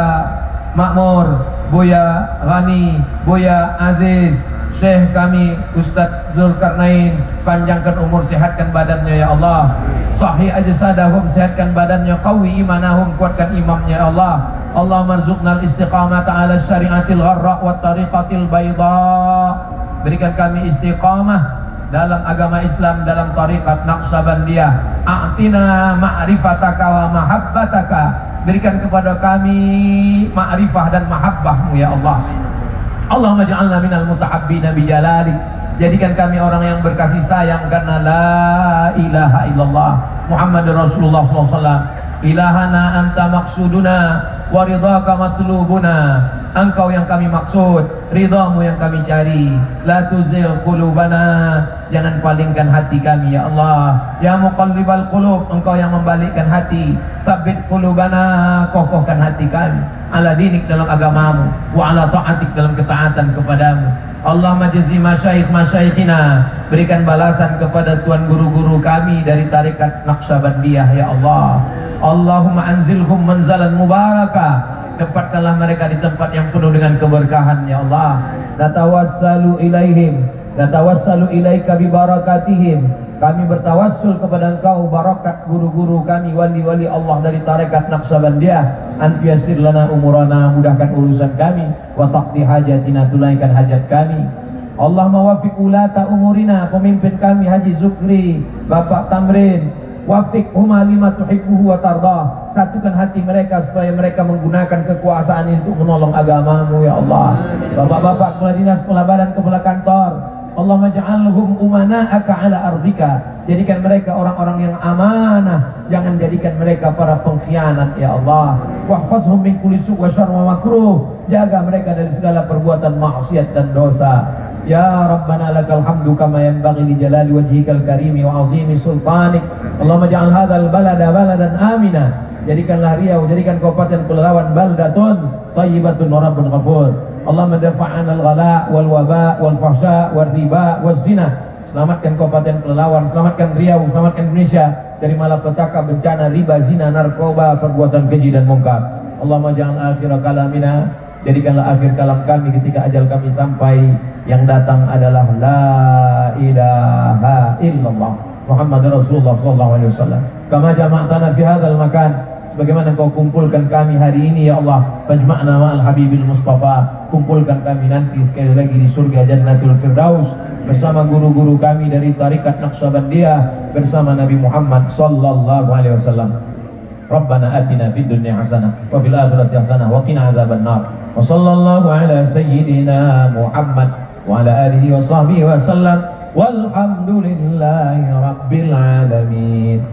Makmur, Buya Ghani, Buya Aziz, Syekh kami Ustadz Zulkarnain, panjangkan umur, sehatkan badannya ya Allah. Sahih ajsadahum, sehatkan badannya. Qawi imanahum, kuatkan imamnya ya Allah. Allahumma rzuqnal istiqamata ala syariatil gharra wa tariqatil bayda. Berikan kami istiqamah dalam agama Islam, dalam tariqat Naqsabandiyah. A'tina ma'rifataka wa mahabbataka. Berikan kepada kami ma'rifah dan mahabbahmu ya Allah. Allahumma ja'alna minal mutahabbina bijalalik. Jadikan kami orang yang berkasih sayang karena la ilaha illallah Muhammadur Rasulullah SAW. Ilahana anta maksuduna wa ridhaka matlubuna. Engkau yang kami maksud, ridhamu yang kami cari. La tuzigh qulubana, jangan palingkan hati kami ya Allah. Ya muqallibal qulub, engkau yang membalikkan hati. Sabbit qulubana, kokohkan hati kami ala dinik, dalam agamamu, wa ala ta'atik, dalam ketaatan kepadamu. Allahumma jazi masyayikh-masyayikhina, berikan balasan kepada tuan guru-guru kami dari tarikat Naqsabandiyah ya Allah. Allahumma anzilhum manzalan mubarakah, tempatkanlah mereka di tempat yang penuh dengan keberkahan ya Allah. Natawassalu ilaihim, natawassalu ilaika bi barakatihim. Kami bertawassul kepada engkau, barakat guru-guru kami, wali-wali Allah dari tarekat Naqsabandiyah. Anfiyasir lana umurana, mudahkan urusan kami. Wa taqdi hajatina, tunaikan hajat kami. Allahumma wafiq ulata umurina, pemimpin kami Haji Zukri, Bapak Tamrin. Wafiq huma lima tuhibbuhu wa tardah. Satukan hati mereka supaya mereka menggunakan kekuasaan untuk menolong agamamu ya Allah. Bapak-bapak kepala dinas, kepala badan, kepala kantor, Allahumma ja'alhum umana'aka ala ardika. Jadikan mereka orang-orang yang amanah, jangan jadikan mereka para pengkhianat ya Allah. Wahfazhum min kulli su' wa syarr wa makruh. Jaga mereka dari segala perbuatan maksiat dan dosa. Ya Rabbana lakal hamdu kama yanbaghi li jalali wajhikal karimi wa 'azimi sultanik. Allahumma ja'al hadzal balada baladan amina. Jadikanlah Riau, jadikan Kabupaten Pelalawan baldatun thayyibatun wa rabbun ghafur. Allahumma dafa'ana al-ghala wal waba wal fahsya wal riba waz zina. Selamatkan Kabupaten Pelalawan, selamatkan Riau, selamatkan Indonesia dari malapetaka, bencana, riba, zina, narkoba, perbuatan keji dan mungkar. Allahumma ja'al akhir kalamina, jadikanlah akhir kalam kami ketika ajal kami sampai, yang datang adalah la ilaha illallah Muhammadur Rasulullah sallallahu alaihi wasallam. Kama jama'tana fi hadzal makan, sebagaimana Engkau kumpulkan kami hari ini ya Allah. Fajma'na ma'al habibil mustafa, kumpulkan kami nanti sekali lagi di surga Jannatul Firdaus bersama guru-guru kami dari tarikat Naqsabandiyah, bersama Nabi Muhammad sallallahu alaihi wasallam. Rabbana atina fid dunya hasanah wa fil akhirati hasanah wa qina adzabannar. Wa sallallahu ala sayyidina Muhammad wa ala alihi wa sahbihi wa sallam. Walhamdulillahi rabbil alamin.